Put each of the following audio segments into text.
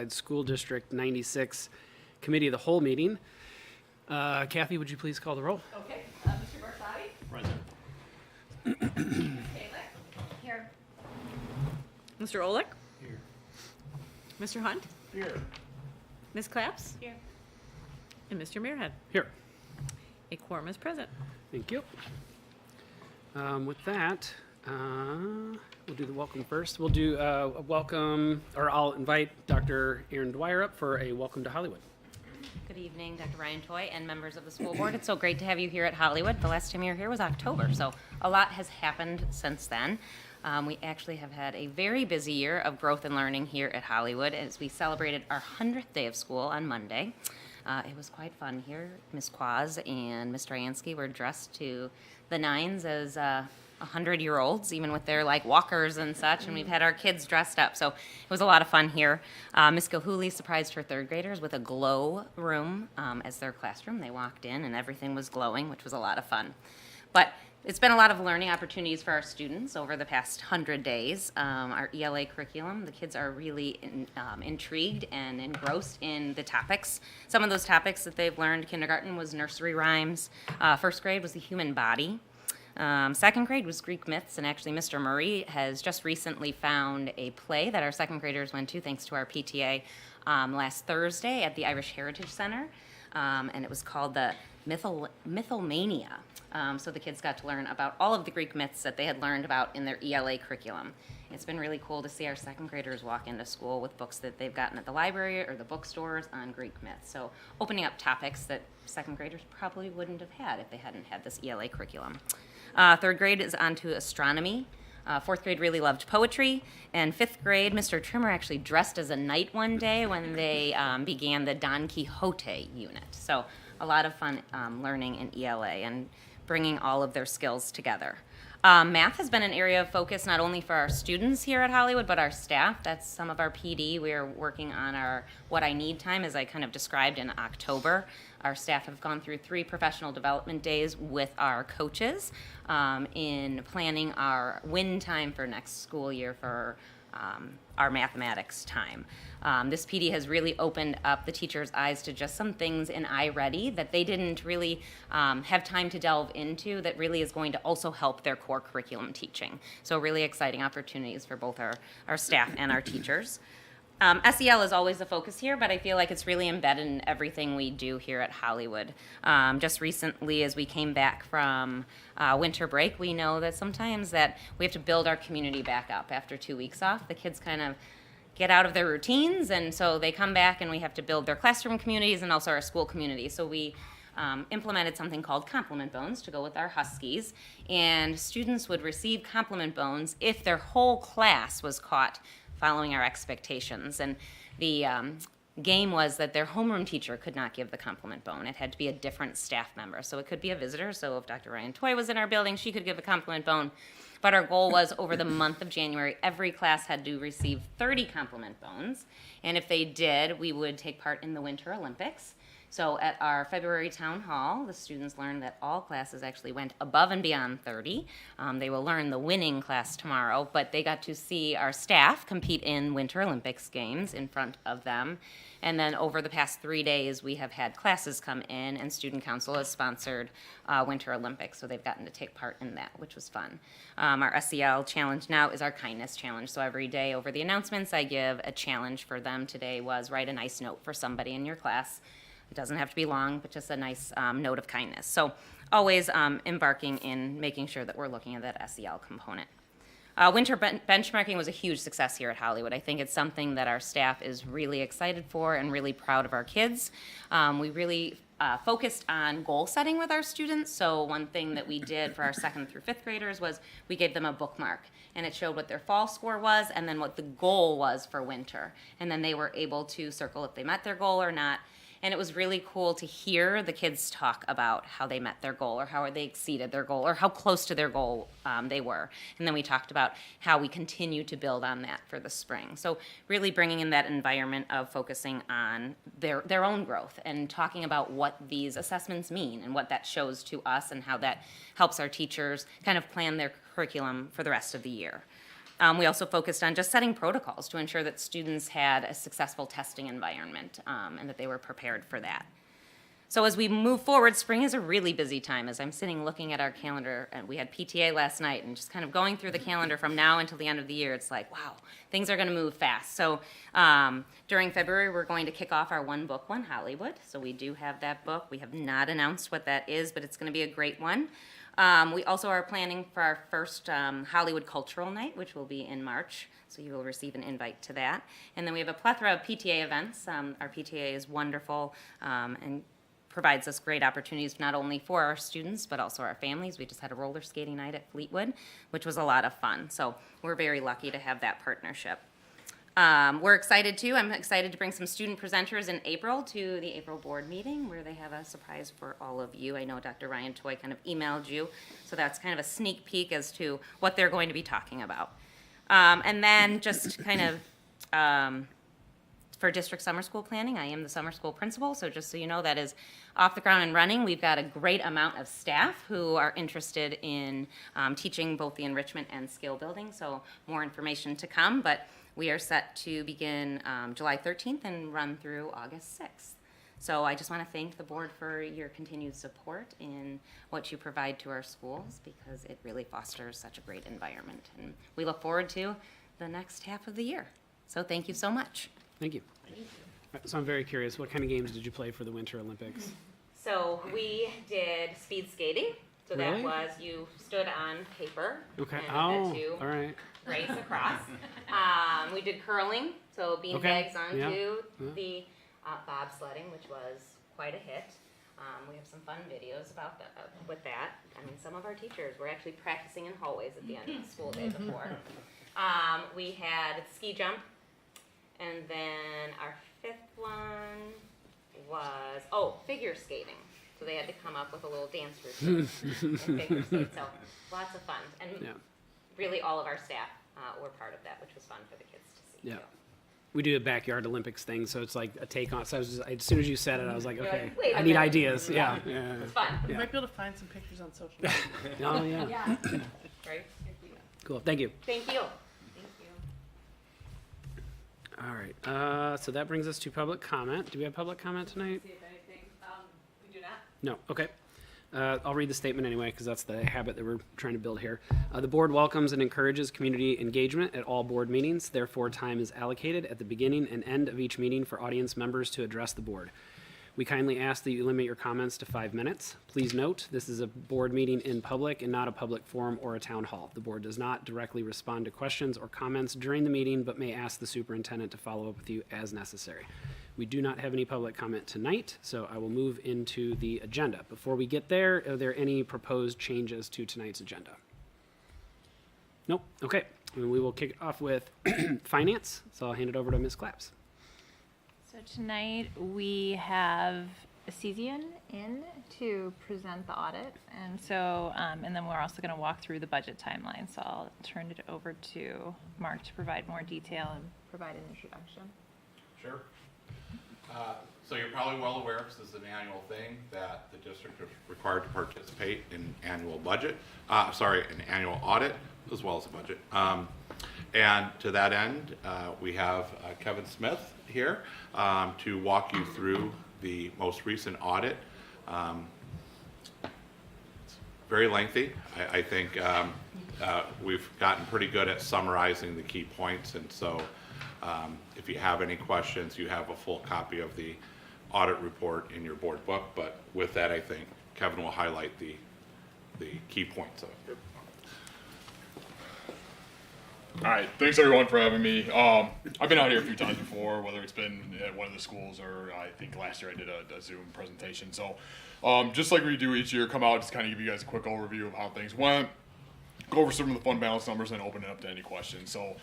School District 96 Committee of the Whole meeting. Kathy, would you please call the roll? Okay. Mr. Barsadi? Present. Taylor? Here. Mr. Olick? Here. Mr. Hunt? Here. Ms. Claps? Here. And Mr. Muirhead? Here. A quorum is present. Thank you. With that, we'll do the welcome first. We'll do a welcome, or I'll invite Dr. Erin Dwyer up for a welcome to Hollywood. Good evening, Dr. Ryan Toy and members of the school board. It's so great to have you here at Hollywood. The last time you were here was October, so a lot has happened since then. We actually have had a very busy year of growth and learning here at Hollywood as we celebrated our 100th day of school on Monday. It was quite fun here. Ms. Quaz and Mr. Ansky were dressed to the nines as 100-year-olds, even with their like walkers and such, and we've had our kids dressed up, so it was a lot of fun here. Ms. Gilhooly surprised her third graders with a glow room as their classroom. They walked in and everything was glowing, which was a lot of fun. But it's been a lot of learning opportunities for our students over the past 100 days. Our ELA curriculum, the kids are really intrigued and engrossed in the topics. Some of those topics that they've learned, kindergarten was nursery rhymes, first grade was the human body, second grade was Greek myths, and actually Mr. Murray has just recently found a play that our second graders went to thanks to our PTA last Thursday at the Irish Heritage Center, and it was called the Mythomania. So the kids got to learn about all of the Greek myths that they had learned about in their ELA curriculum. It's been really cool to see our second graders walk into school with books that they've gotten at the library or the bookstores on Greek myths. So opening up topics that second graders probably wouldn't have had if they hadn't had this ELA curriculum. Third grade is on to astronomy. Fourth grade really loved poetry. And fifth grade, Mr. Trimmer actually dressed as a knight one day when they began the Don Quixote unit. So a lot of fun learning in ELA and bringing all of their skills together. Math has been an area of focus not only for our students here at Hollywood, but our staff. That's some of our PD. We are working on our What I Need time, as I kind of described in October. Our staff have gone through 3 professional development days with our coaches in planning our win time for next school year for our mathematics time. This PD has really opened up the teachers' eyes to just some things in iReady that they didn't really have time to delve into that really is going to also help their core curriculum teaching. So really exciting opportunities for both our staff and our teachers. SEL is always the focus here, but I feel like it's really embedded in everything we do here at Hollywood. Just recently, as we came back from winter break, we know that sometimes that we have to build our community back up after 2 weeks off. The kids kind of get out of their routines, and so they come back and we have to build their classroom communities and also our school community. So we implemented something called compliment bones to go with our Huskies, and students would receive compliment bones if their whole class was caught following our expectations. And the game was that their homeroom teacher could not give the compliment bone. It had to be a different staff member. So it could be a visitor. So if Dr. Ryan Toy was in our building, she could give a compliment bone. But our goal was over the month of January, every class had to receive 30 compliment bones. And if they did, we would take part in the Winter Olympics. So at our February town hall, the students learned that all classes actually went above and beyond 30. They will learn the winning class tomorrow, but they got to see our staff compete in Winter Olympics games in front of them. And then over the past 3 days, we have had classes come in, and Student Council has sponsored Winter Olympics, so they've gotten to take part in that, which was fun. Our SEL challenge now is our kindness challenge. So every day over the announcements, I give a challenge for them. Today was write a nice note for somebody in your class. It doesn't have to be long, but just a nice note of kindness. So always embarking in making sure that we're looking at that SEL component. Winter benchmarking was a huge success here at Hollywood. I think it's something that our staff is really excited for and really proud of our kids. We really focused on goal setting with our students. So one thing that we did for our 2nd through 5th graders was we gave them a bookmark, and it showed what their fall score was and then what the goal was for winter. And then they were able to circle if they met their goal or not. And it was really cool to hear the kids talk about how they met their goal or how they exceeded their goal or how close to their goal they were. And then we talked about how we continue to build on that for the spring. So really bringing in that environment of focusing on their own growth and talking about what these assessments mean and what that shows to us and how that helps our teachers kind of plan their curriculum for the rest of the year. We also focused on just setting protocols to ensure that students had a successful testing environment and that they were prepared for that. So as we move forward, spring is a really busy time. As I'm sitting looking at our calendar, and we had PTA last night, and just kind of going through the calendar from now until the end of the year, it's like, wow, things are going to move fast. So during February, we're going to kick off our One Book, One Hollywood. So we do have that book. We have not announced what that is, but it's going to be a great one. We also are planning for our first Hollywood Cultural Night, which will be in March. So you will receive an invite to that. And then we have a plethora of PTA events. Our PTA is wonderful and provides us great opportunities not only for our students but also our families. We just had a roller skating night at Fleetwood, which was a lot of fun. So we're very lucky to have that partnership. We're excited too. I'm excited to bring some student presenters in April to the April board meeting where they have a surprise for all of you. I know Dr. Ryan Toy kind of emailed you, so that's kind of a sneak peek as to what they're going to be talking about. And then just kind of for district summer school planning, I am the summer school principal, so just so you know, that is off the ground and running. We've got a great amount of staff who are interested in teaching both the enrichment and skill building, so more information to come, but we are set to begin July 13th and run through August 6th. So I just want to thank the board for your continued support in what you provide to our schools because it really fosters such a great environment. And we look forward to the next half of the year. So thank you so much. Thank you. So I'm very curious, what kind of games did you play for the Winter Olympics? So we did speed skating. So Really? that was you stood on paper Okay. and Oh, had to all right. race across. We did curling, so bean Okay. bags onto Yeah. the bobsledding, which was quite a hit. We have some fun videos about that, with that. I mean, some of our teachers were actually practicing in hallways at the end of the school day before. We had ski jump, and then our fifth one was, figure skating. So they had to come up with a little dance routine and figure skate. So lots of fun. And Yeah. really all of our staff were part of that, which was fun for the kids to see. Yeah. too. We do a backyard Olympics thing, so it's like a take on. So as soon as you said it, I was like, You're okay, like, wait a I need minute. ideas. Yeah. Yeah. It's fun, We might be able to find some pictures on social media. Oh, yeah. right? Cool. Thank you. Thank you. All right. So that brings us to public comment. Do we have public comment tonight? See if anything, we do not. No. Okay. I'll read the statement anyway because that's the habit that we're trying to build here. The board welcomes and encourages community engagement at all board meetings. Therefore, time is allocated at the beginning and end of each meeting for audience members to address the board. We kindly ask that you limit your comments to 5 minutes. Please note, this is a board meeting in public and not a public forum or a town hall. The board does not directly respond to questions or comments during the meeting, but may ask the superintendent to follow up with you as necessary. We do not have any public comment tonight, so I will move into the agenda. Before we get there, are there any proposed changes to tonight's agenda? Nope. Okay. And we will kick it off with finance, so I'll hand it over to Ms. Claps. So tonight we have Cesian in to present the audit, and so and then we're also going to walk through the budget timeline. So I'll turn it over to Mark to provide more detail and provide an introduction. Sure. So you're probably well aware, because this is an annual thing, that the district is required to participate in annual an annual audit as well as a budget. And to that end, we have Kevin Smith here to walk you through the most recent audit. It's very lengthy. I think we've gotten pretty good at summarizing the key points, and so if you have any questions, you have a full copy of the audit report in your board book, but with that, I think Kevin will highlight the key points of it. All right, thanks everyone for having me. I've been out here a few times before, whether it's been at one of the schools or I think last year I did a Zoom presentation. So just like we do each year, come out, just kind of give you guys a quick overview of how things went, go over some of the fund balance numbers, and open it up to any questions. So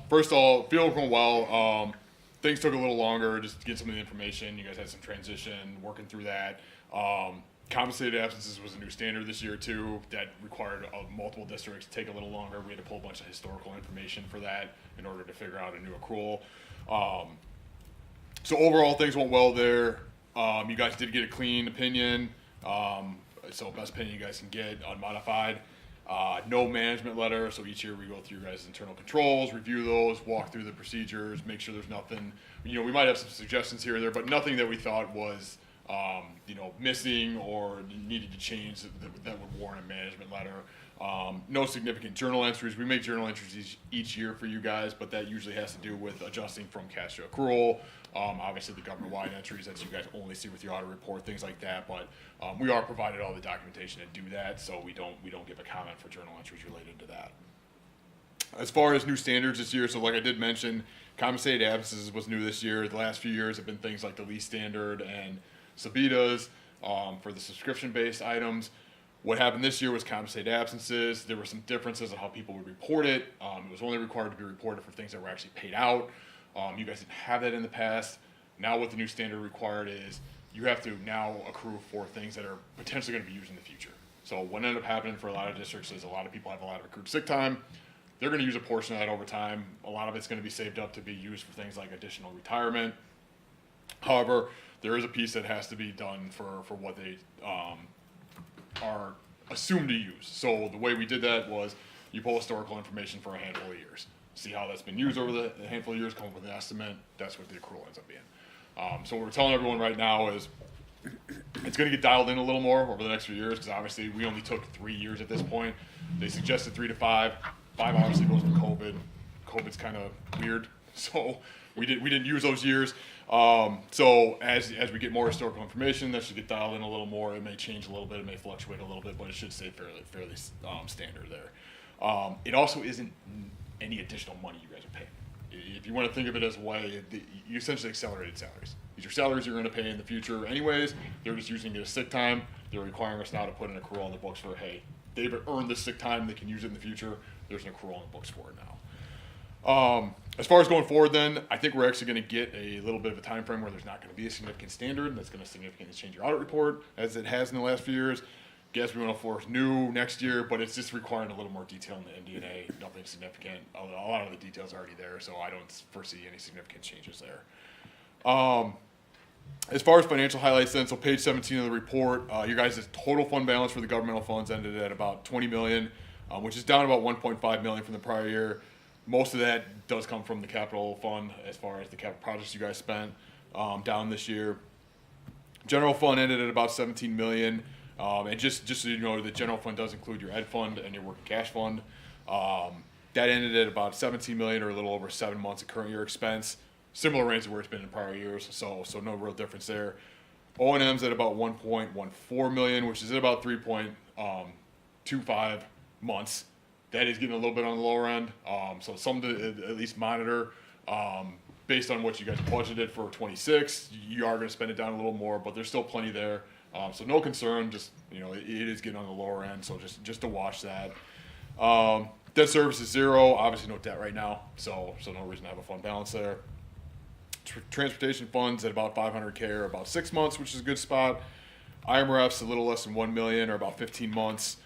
first of all, feel going well. Things took a little longer just to get some of the information. You guys had some transition, working through that. Compensated absences was a new standard this year too. That required multiple districts to take a little longer. We had to pull a bunch of historical information for that in order to figure out a new accrual. So overall, things went well there. You guys did get a clean opinion. So best opinion you guys can get, unmodified. No management letter, so each year we go through your guys' internal controls, review those, walk through the procedures, make sure there's nothing, we might have some suggestions here or there, but nothing that we thought was, missing or needed to change that would warrant a management letter. No significant journal entries. We make journal entries each year for you guys, but that usually has to do with adjusting from cash to accrual. Obviously the government-wide entries that you guys only see with your audit report, things like that, but we are provided all the documentation to do that, so we don't give a comment for journal entries related to that. As far as new standards this year, so like I did mention, compensated absences was new this year. The last few years have been things like the lease standard and Sabitas for the subscription-based items. What happened this year was compensated absences. There were some differences in how people would report it. It was only required to be reported for things that were actually paid out. You guys didn't have that in the past. Now what the new standard required is you have to now accrue for things that are potentially going to be used in the future. So what ended up happening for a lot of districts is a lot of people have a lot of accrued sick time. They're going to use a portion of that over time. A lot of it's going to be saved up to be used for things like additional retirement. However, there is a piece that has to be done for what they are assumed to use. So the way we did that was you pull historical information for a handful of years, see how that's been used over the handful of years, come up with an estimate. That's what the accrual ends up being. So what we're telling everyone right now is it's going to get dialed in a little more over the next few years because obviously we only took 3 years at this point. They suggested 3 to 5. 5 obviously goes with COVID. COVID's kind of weird, so we didn't use those years. So as we get more historical information, that should get dialed in a little more. It may change a little bit, it may fluctuate a little bit, but it should stay fairly standard there. It also isn't any additional money you guys are paying. If you want to think of it as a way, you essentially accelerated salaries. These are salaries you're going to pay in the future anyways. They're just using it as sick time. They're requiring us now to put an accrual on the books for, hey, they've earned this sick time, they can use it in the future. There's an accrual on the books for it now. As far as going forward then, I think we're actually going to get a little bit of a time frame where there's not going to be a significant standard that's going to significantly change your audit report as it has in the last few years. Guess we want to force new next year, but it's just requiring a little more detail in the MD&A, nothing significant. A lot of the details are already there, so I don't foresee any significant changes there. As far as financial highlights then, so page 17 of the report, your guys' total fund balance for the governmental funds ended at about $20 million, which is down about $1.5 million from the prior year. Most of that does come from the capital fund as far as the capital projects you guys spent down this year. General fund ended at about $17 million. And just so you know, the general fund does include your ed fund and your working cash fund. That ended at about $17 million or a little over 7 months of current year expense. Similar range to where it's been in prior years, so no real difference there. O&M's at about $1.14 million, which is at about 3.25 months. That is getting a little bit on the lower end, so something to at least monitor. Based on what you guys budgeted for 26, you are going to spend it down a little more, but there's still plenty there. So no concern, just, it is getting on the lower end, so just to watch that. Debt service is 0, obviously no debt right now, so no reason to have a fund balance there. Transportation funds at about $500K or about 6 months, which is a good spot. IMRF's a little less than $1 million or about 15 months.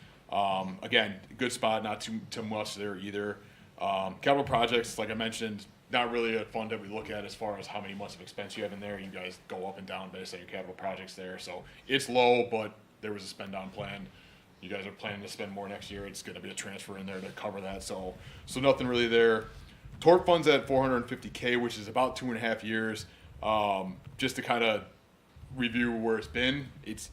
Again, good spot, not too much there either. Capital projects, like I mentioned, not really a fund that we look at as far as how many months of expense you have in there. You guys go up and down based on your capital projects there. So it's low, but there was a spend down plan. You guys are planning to spend more next year. It's going to be a transfer in there to cover that. So nothing really there. Tort funds at $450K, which is about 2.5 years. Just to kind of review where it's been, it's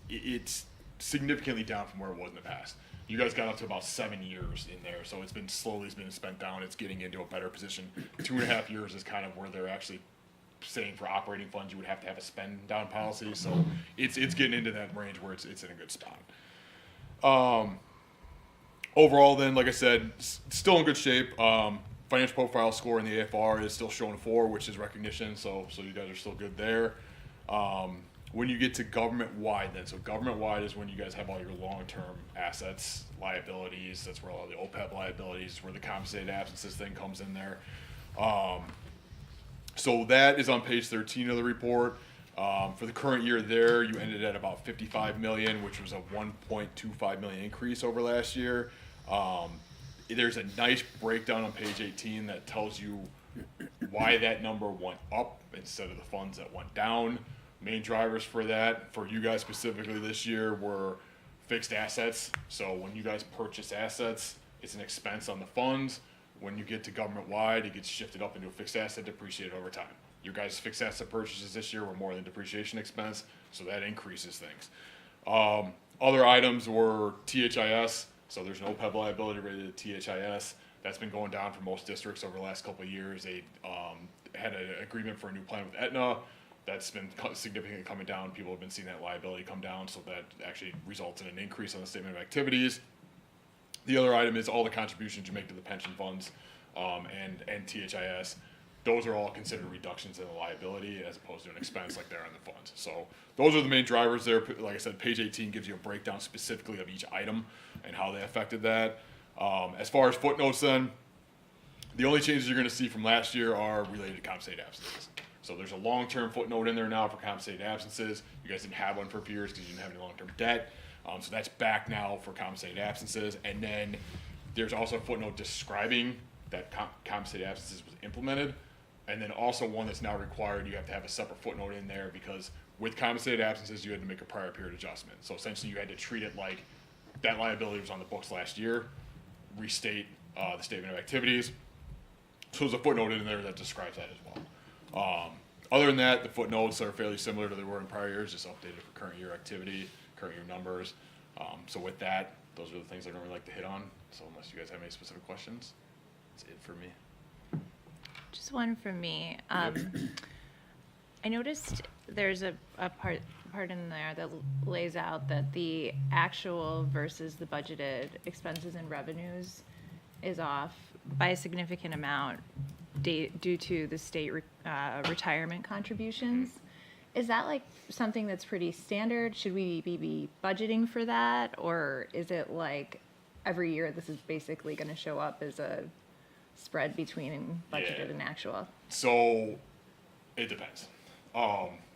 significantly down from where it was in the past. You guys got up to about 7 years in there, so it's been spent down. It's getting into a better position. 2.5 years is kind of where they're actually saying for operating funds you would have to have a spend down policy. So it's getting into that range where it's in a good spot. Overall, then, like I said, still in good shape. Financial profile score in the AFR is still showing 4, which is recognition. So you guys are still good there. When you get to government-wide, then, so government-wide is when you guys have all your long-term assets, liabilities. That's where all the OPEB liabilities, where the compensated absences thing comes in there. So that is on page 13 of the report. For the current year there, you ended at about $55 million, which was a $1.25 million increase over last year. There's a nice breakdown on page 18 that tells you why that number went up instead of the funds that went down. Main drivers for that, for you guys specifically this year, were fixed assets. So when you guys purchase assets, it's an expense on the funds. When you get to government-wide, it gets shifted up into a fixed asset depreciated over time. Your guys' fixed asset purchases this year were more than depreciation expense, so that increases things. Other items were THIS, so there's no PEB liability related to THIS. That's been going down for most districts over the last couple of years. They had an agreement for a new plan with Aetna. That's been significantly coming down. People have been seeing that liability come down, so that actually results in an increase on the statement of activities. The other item is all the contributions you make to the pension funds and THIS. Those are all considered reductions in the liability as opposed to an expense like they're on the funds. So those are the main drivers there. Like I said, page 18 gives you a breakdown specifically of each item and how they affected that. As far as footnotes then, the only changes you're going to see from last year are related to compensated absences. So there's a long-term footnote in there now for compensated absences. You guys didn't have one for a few years because you didn't have any long-term debt. So that's back now for compensated absences. And then there's also a footnote describing that compensated absences was implemented. And then also one that's now required, you have to have a separate footnote in there because with compensated absences, you had to make a prior period adjustment. So essentially you had to treat it like that liability was on the books last year, restate the statement of activities. So there's a footnote in there that describes that as well. Other than that, the footnotes are fairly similar to they were in prior years, just updated for current year activity, current year numbers. So with that, those are the things I don't really like to hit on. So unless you guys have any specific questions, that's it for me. Just one from me. I noticed there's a part in there that lays out that the actual versus the budgeted expenses and revenues is off by a significant amount due to the state retirement contributions. Is that like something that's pretty standard? Should we be budgeting for that? Or is it like every year this is basically going to show up as a spread between budgeted and actual? So it depends.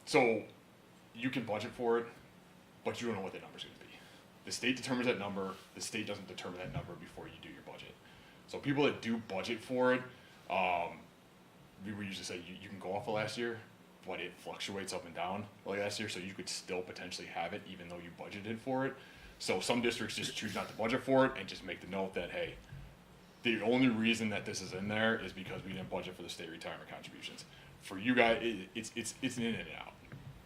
So you can budget for it, but you don't know what that number's going to be. The state determines that number. The state doesn't determine that number before you do your budget. So people that do budget for it, we would usually say you can go off of last year, but it fluctuates up and down like last year, so you could still potentially have it even though you budgeted for it. So some districts just choose not to budget for it and just make the note that, hey, the only reason that this is in there is because we didn't budget for the state retirement contributions. For you guys, it's an in and out.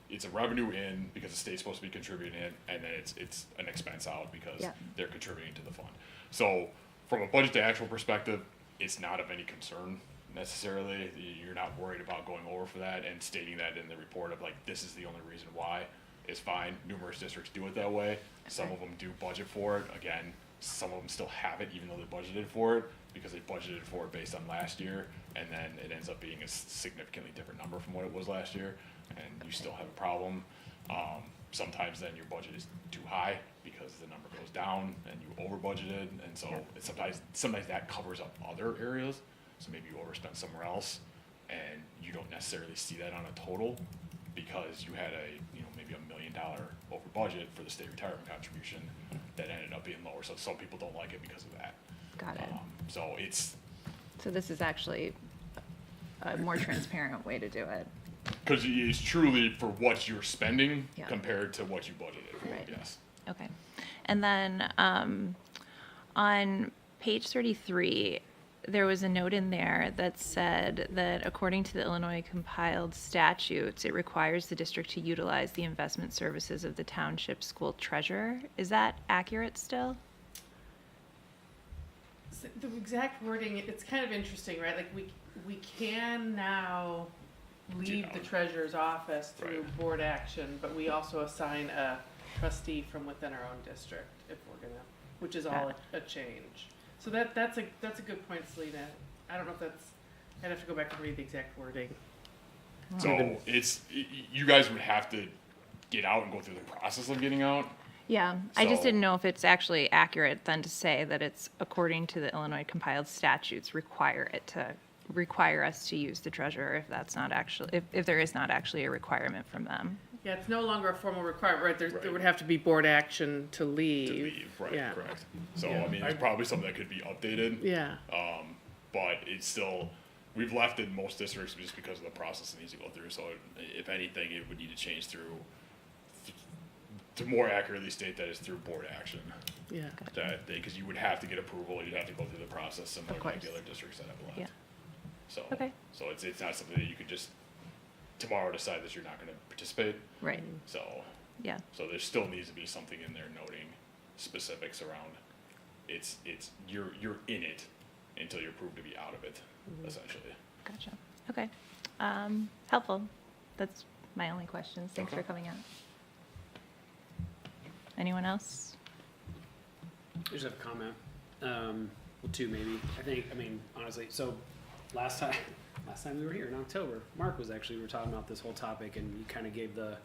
It's a revenue in because the state's supposed to be contributing in, and then it's an expense out because they're contributing to the fund. So from a budget to actual perspective, it's not of any concern necessarily. You're not worried about going over for that and stating that in the report of like, this is the only reason why. It's fine. Numerous districts do it that way. Some of them do budget for it. Again, some of them still have it even though they budgeted for it because they budgeted for it based on last year, and then it ends up being a significantly different number from what it was last year, and you still have a problem. Sometimes then your budget is too high because the number goes down and you over budgeted, and so it's sometimes that covers up other areas. So maybe you overspent somewhere else, and you don't necessarily see that on a total because you had maybe $1 million over budget for the state retirement contribution that ended up being lower. So some people don't like it because of that. Got it. So this is actually a more transparent way to do it. Because it's truly for what you're spending Yeah. compared to what you budgeted for. Right. Yes. Okay. And then on page 33, there was a note in there that said that according to the Illinois compiled statutes, it requires the district to utilize the investment services of the township school treasurer. Is that accurate still? So the exact wording, it's kind of interesting, right? Like we can now leave the treasurer's office through Right. board action, but we also assign a trustee from within our own district if we're gonna, which is all a change. So that's a good point, Selena. I don't know if that's, I'd have to go back and read the exact wording. So you guys would have to get out and go through the process of getting out. Yeah, I just So- didn't know if it's actually accurate then to say that it's according to the Illinois compiled statutes require us to use the treasurer if that's not actually, if there is not actually a requirement from them. Yeah, it's no longer a formal requirement, right? There Right. would have to be board action to leave. To leave, right, Yeah. correct. So, Yeah. I mean, it's probably something that could be updated. Yeah. But it's still, we've left it in most districts just because of the process it needs to go through. So if anything, it would need to change through to more accurately state that is through board action. Yeah. Because you would have to get approval, you'd have to go through the process similar to course. like the other districts that have left. Yeah. So, Okay. so it's not something that you could just tomorrow decide that you're not gonna participate. Right. So, Yeah. so there still needs to be something in there noting specifics around, you're in it until you're proved to be out of it, essentially. Gotcha. Okay. Helpful. That's my only questions. Thanks for coming out. Anyone else? I just have a comment. Well, two maybe. I mean, honestly, so last time we were here in October, Mark was actually, we were talking about this whole topic, and you kind of gave the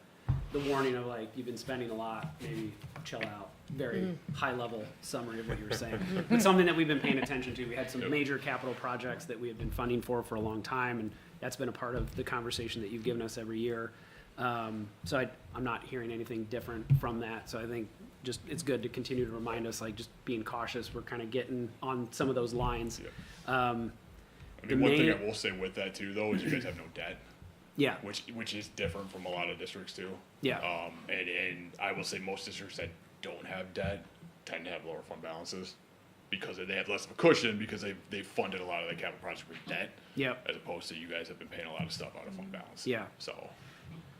warning of like, you've been spending a lot, maybe chill out. Very high level summary of what you were saying. But something that we've been paying attention to. We had some major capital projects that we have been funding for a long time, and that's been a part of the conversation that you've given us every year. So I'm not hearing anything different from that. So I think just it's good to continue to remind us, like, just being cautious. We're kind of getting on some of those lines. I mean, one thing I will say with that too, though, is you guys have no debt, Yeah. which is different from a lot of districts too. Yeah. And I will say most districts that don't have debt tend to have lower fund balances because they have less of a cushion because they funded a lot of the capital projects with debt. Yep. As opposed to you guys have been paying a lot of stuff out of fund balance. Yeah. So.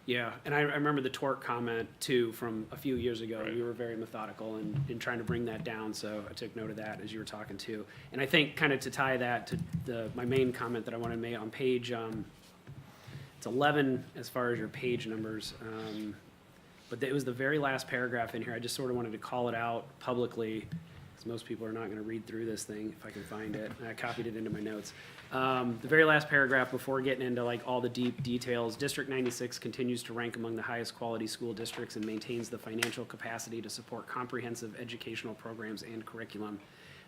Yeah, and I remember the torque comment too from a few years ago. Right. We were very methodical in trying to bring that down, so I took note of that as you were talking too. And I think kind of to tie that to my main comment that I wanted to make on page, it's 11 as far as your page numbers, but it was the very last paragraph in here. I just sort of wanted to call it out publicly, because most people are not going to read through this thing if I can find it. I copied it into my notes. The very last paragraph before getting into like all the deep details, District 96 continues to rank among the highest quality school districts and maintains the financial capacity to support comprehensive educational programs and curriculum.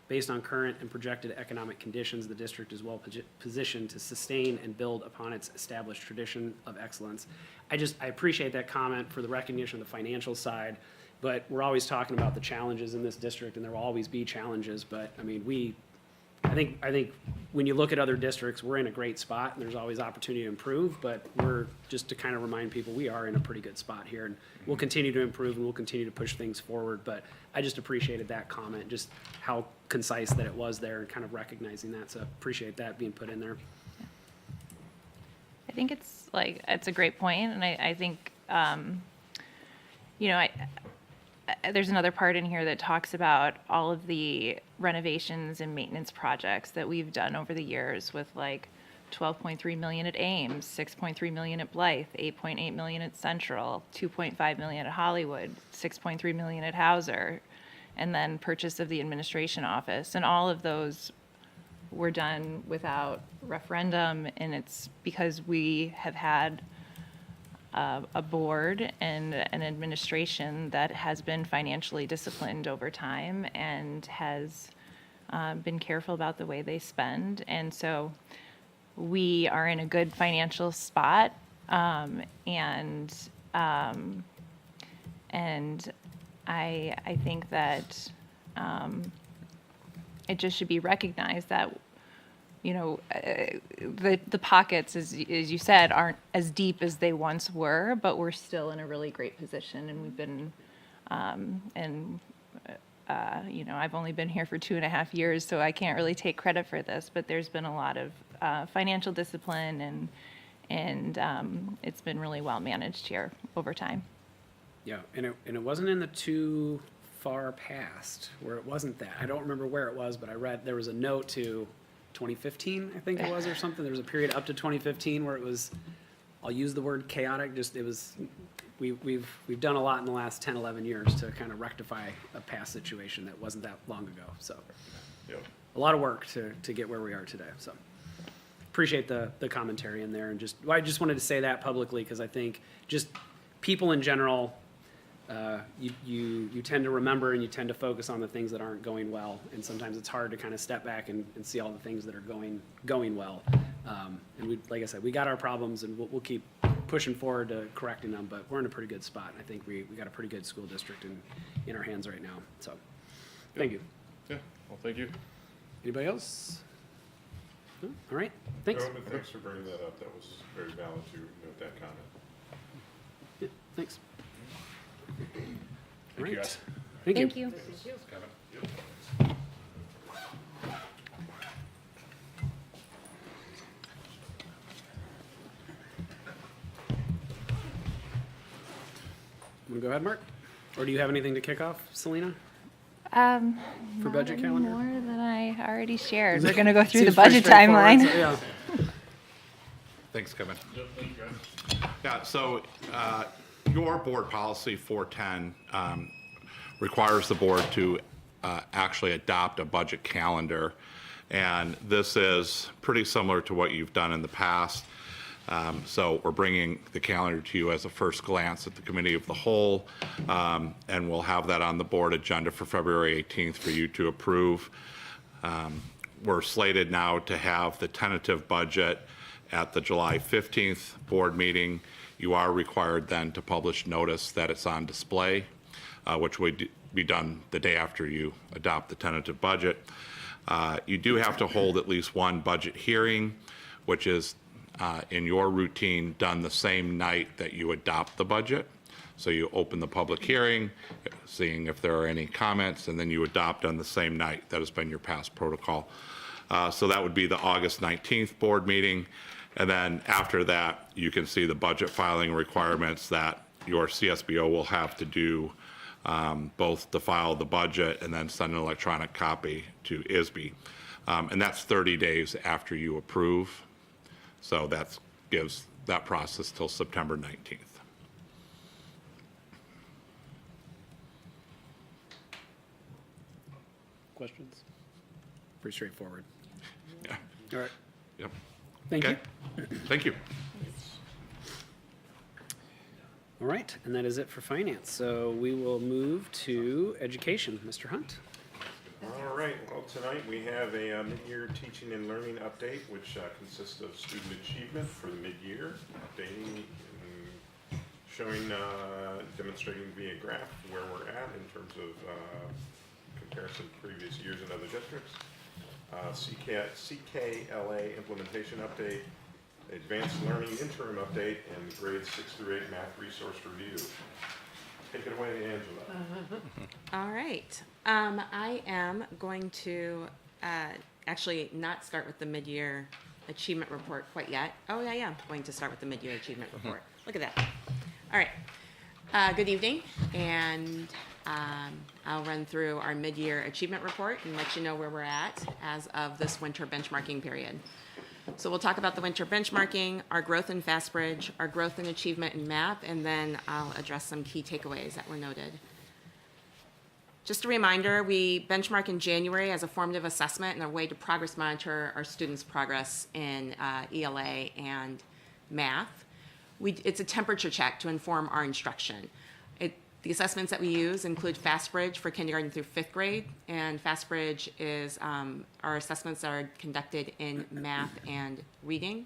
Based on current and projected economic conditions, the district is well positioned to sustain and build upon its established tradition of excellence. I appreciate that comment for the recognition of the financial side, but we're always talking about the challenges in this district, and there will always be challenges, but I mean, I think when you look at other districts, we're in a great spot, and there's always opportunity to improve, but we're, just to kind of remind people, we are in a pretty good spot here, and we'll continue to improve, and we'll continue to push things forward, but I just appreciated that comment, just how concise that it was there, and kind of recognizing that, so appreciate that being put in there. I think it's a great point, and I think, there's another part in here that talks about all of the renovations and maintenance projects that we've done over the years with like $12.3 million at Ames, $6.3 million at Blythe, $8.8 million at Central, $2.5 million at Hollywood, $6.3 million at Hauser, and then purchase of the administration office. And all of those were done without referendum, and it's because we have had a board and an administration that has been financially disciplined over time and has been careful about the way they spend. And so we are in a good financial spot, and I think that it just should be recognized that the pockets, as you said, aren't as deep as they once were, but we're still in a really great position, and we've been, I've only been here for 2.5 years, so I can't really take credit for this, but there's been a lot of financial discipline, and it's been really well managed here over time. Yeah, and it wasn't in the too far past where it wasn't that. I don't remember where it was, but I read there was a note to 2015, I think it was, or something. There was a period up to 2015 where it was, I'll use the word chaotic, just it was, we've done a lot in the last 10, 11 years to kind of rectify a past situation that wasn't that long ago. So Yep. a lot of work to get where we are today. So appreciate the commentary in there, and I just wanted to say that publicly because I think just people in general, you tend to remember and you tend to focus on the things that aren't going well, and sometimes it's hard to kind of step back and see all the things that are going well. And we, like I said, we got our problems, and we'll keep pushing forward to correcting them. But we're in a pretty good spot. I think we got a pretty good school district in our hands right now. So, thank you. Yeah. Well, thank you. Anybody else? No? All right. Thanks. No, but thanks for bringing that up. That was very valid to note that comment. Yeah, thanks. Thank you, Right. guys. Thank you. Thank you. Kevin? Want to go ahead, Mark? Or do you have anything to kick off, Selena? For budget calendar? More than I already shared. We're gonna go through the Seems pretty budget straightforward, timeline. so, yeah. Thanks, Kevin. Yep, thank you, guys. Yeah, so your board policy 410 requires the board to actually adopt a budget calendar. And this is pretty similar to what you've done in the past. So we're bringing the calendar to you as a first glance at the committee of the whole. And we'll have that on the board agenda for February 18th for you to approve. We're slated now to have the tentative budget at the July 15th board meeting. You are required then to publish notice that it's on display, which would be done the day after you adopt the tentative budget. You do have to hold at least one budget hearing, which is in your routine done the same night that you adopt the budget. So you open the public hearing, seeing if there are any comments, and then you adopt on the same night. That has been your past protocol. So that would be the August 19th board meeting. And then after that, you can see the budget filing requirements that your CSBO will have to do, both to file the budget and then send an electronic copy to ISB. And that's 30 days after you approve. So that gives that process till September 19th. Questions? Pretty straightforward. Yeah. All right. Yep. Thank Okay. you. Thank you. All right, and that is it for finance. So we will move to education. Mr. Hunt? All right, well, tonight we have a mid-year teaching and learning update, which consists of student achievement for the mid-year, updating and showing, demonstrating via graph where we're at in terms of comparison to previous years in other districts. CKLA implementation update, advanced learning interim update, and grades 6 through 8 math resource review. Take it away, Angela. All right. I am going to actually not start with the mid-year achievement report quite yet. Oh, yeah, I am going to start with the mid-year achievement report. Look at that. All right. Good evening, and I'll run through our mid-year achievement report and let you know where we're at as of this winter benchmarking period. So we'll talk about the winter benchmarking, our growth in FastBridge, our growth in achievement in MAP, and then I'll address some key takeaways that were noted. Just a reminder, we benchmark in January as a formative assessment and a way to progress monitor our students' progress in ELA and math. It's a temperature check to inform our instruction. The assessments that we use include FastBridge for kindergarten through 5th grade, and FastBridge is our assessments that are conducted in math and reading.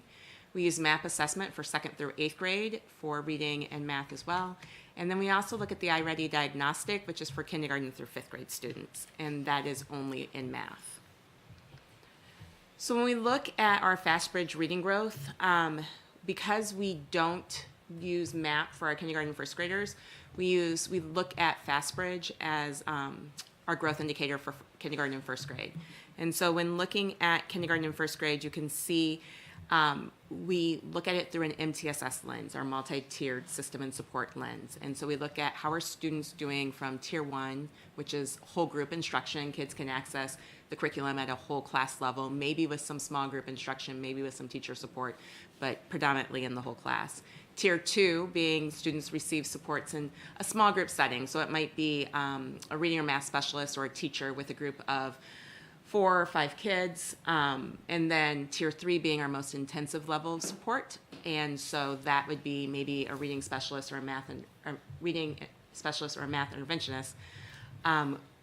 We use MAP assessment for 2nd through 8th grade for reading and math as well. And then we also look at the iReady diagnostic, which is for kindergarten through 5th grade students, and that is only in math. So when we look at our FastBridge reading growth, because we don't use MAP for our kindergarten and 1st graders, we look at FastBridge as our growth indicator for kindergarten and 1st grade. And so when looking at kindergarten and 1st grade, you can see we look at it through an MTSS lens, our multi-tiered system and support lens. And so we look at how are students doing from tier 1, which is whole group instruction. Kids can access the curriculum at a whole class level, maybe with some small group instruction, maybe with some teacher support, but predominantly in the whole class. Tier 2 being students receive supports in a small group setting. So it might be a reading or math specialist or a teacher with a group of 4 or 5 kids. And then Tier 3 being our most intensive level of support. And so that would be maybe a reading specialist or a math interventionist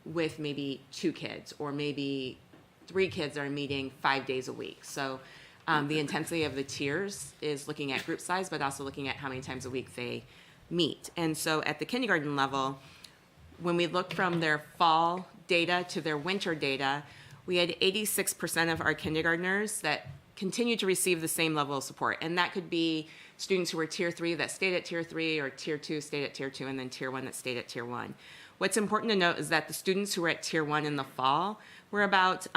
with maybe 2 kids or maybe 3 kids that are meeting 5 days a week. So the intensity of the tiers is looking at group size, but also looking at how many times a week they meet. And so at the kindergarten level, when we looked from their fall data to their winter data, we had 86% of our kindergartners that continue to receive the same level of support. And that could be students who were Tier 3 that stayed at Tier 3, or Tier 2 stayed at Tier 2, and then Tier 1 that stayed at Tier 1. What's important to note is that the students who were at tier 1 in the fall were about,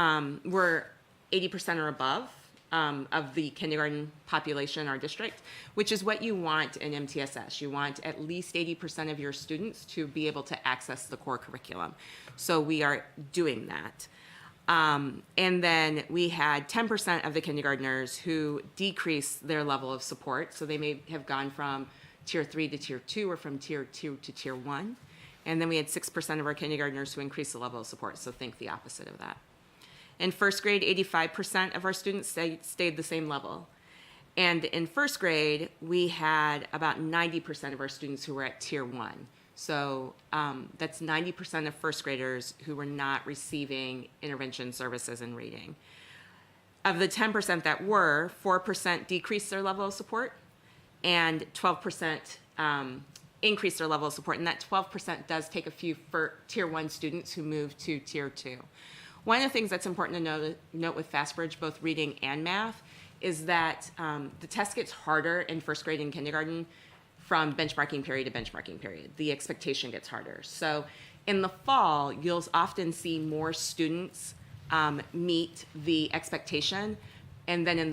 were 80% or above of the kindergarten population in our district, which is what you want in MTSS. You want at least 80% of your students to be able to access the core curriculum. So we are doing that. And then we had 10% of the kindergartners who decreased their level of support. So they may have gone from tier 3 to tier 2 or from tier 2 to tier 1. And then we had 6% of our kindergartners who increased the level of support. So think the opposite of that. In first grade, 85% of our students stayed the same level. And in first grade, we had about 90% of our students who were at tier 1. So that's 90% of first graders who were not receiving intervention services in reading. Of the 10% that were, 4% decreased their level of support and 12% increased their level of support. And that 12% does take a few for tier 1 students who moved to tier 2. One of the things that's important to note with FastBridge, both reading and math, is that the test gets harder in first grade and kindergarten from benchmarking period to benchmarking period. The expectation gets harder. So in the fall, you'll often see more students meet the expectation, and then in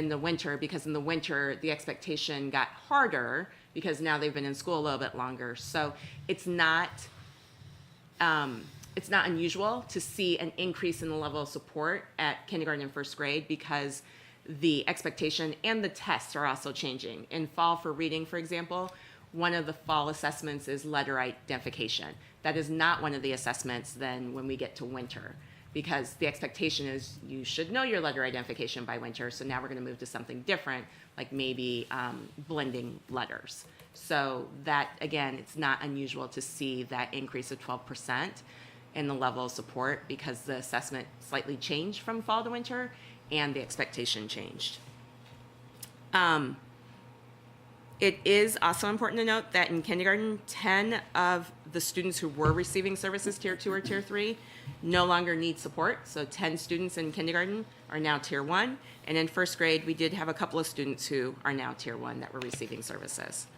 the winter, because in the winter the expectation got harder because now they've been in school a little bit longer. So it's not unusual to see an increase in the level of support at kindergarten and first grade because the expectation and the tests are also changing. In fall for reading, for example, one of the fall assessments is letter identification. That is not one of the assessments then when we get to winter, because the expectation is you should know your letter identification by winter, so now we're gonna move to something different, like maybe blending letters. So that, again, it's not unusual to see that increase of 12% in the level of support because the assessment slightly changed from fall to winter and the expectation changed. It is also important to note that in kindergarten, 10 of the students who were receiving services tier 2 or tier 3 no longer need support. So 10 students in kindergarten are now tier 1. And in first grade, we did have a couple of students who are now tier 1 that were receiving services.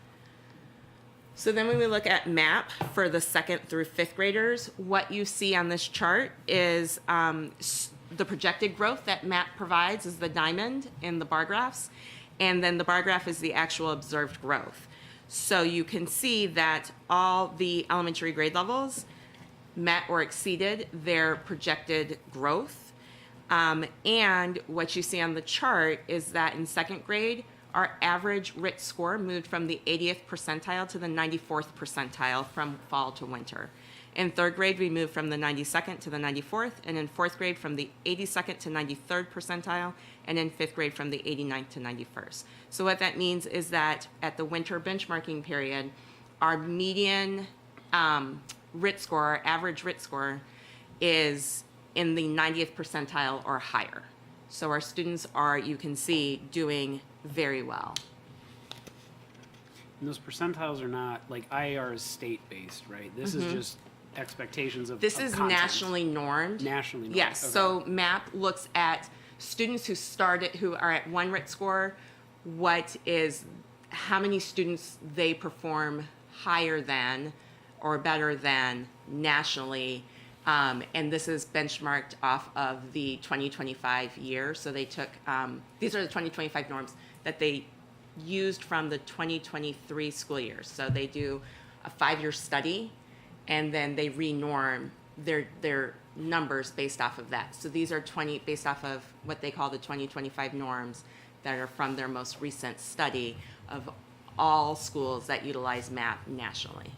So then when we look at MAP for the 2nd through 5th graders, what you see on this chart is the projected growth that MAP provides is the diamond in the bar graphs, and then the bar graph is the actual observed growth. So you can see that all the elementary grade levels met or exceeded their projected growth. And what you see on the chart is that in 2nd grade, our average RIT score moved from the 80th percentile to the 94th percentile from fall to winter. In 3rd grade, we moved from the 92nd to the 94th, and in 4th grade from the 82nd to 93rd percentile, and in 5th grade from the 89th to 91st. So what that means is that at the winter benchmarking period, our median RIT score, our average RIT score, is in the 90th percentile or higher. So our students are, you can see, doing very well. And those percentiles are not, like IAR is state-based, right? This is just expectations of This is content. nationally normed. Nationally normed. Yes, Okay. so MAP looks at students who are at 1 RIT score, how many students they perform higher than or better than nationally. And this is benchmarked off of the 2025 year. So they took, these are the 2025 norms that they used from the 2023 school year. So they do a 5-year study and then they re-norm their numbers based off of that. So these are based off of what they call the 2025 norms that are from their most recent study of all schools that utilize MAP nationally.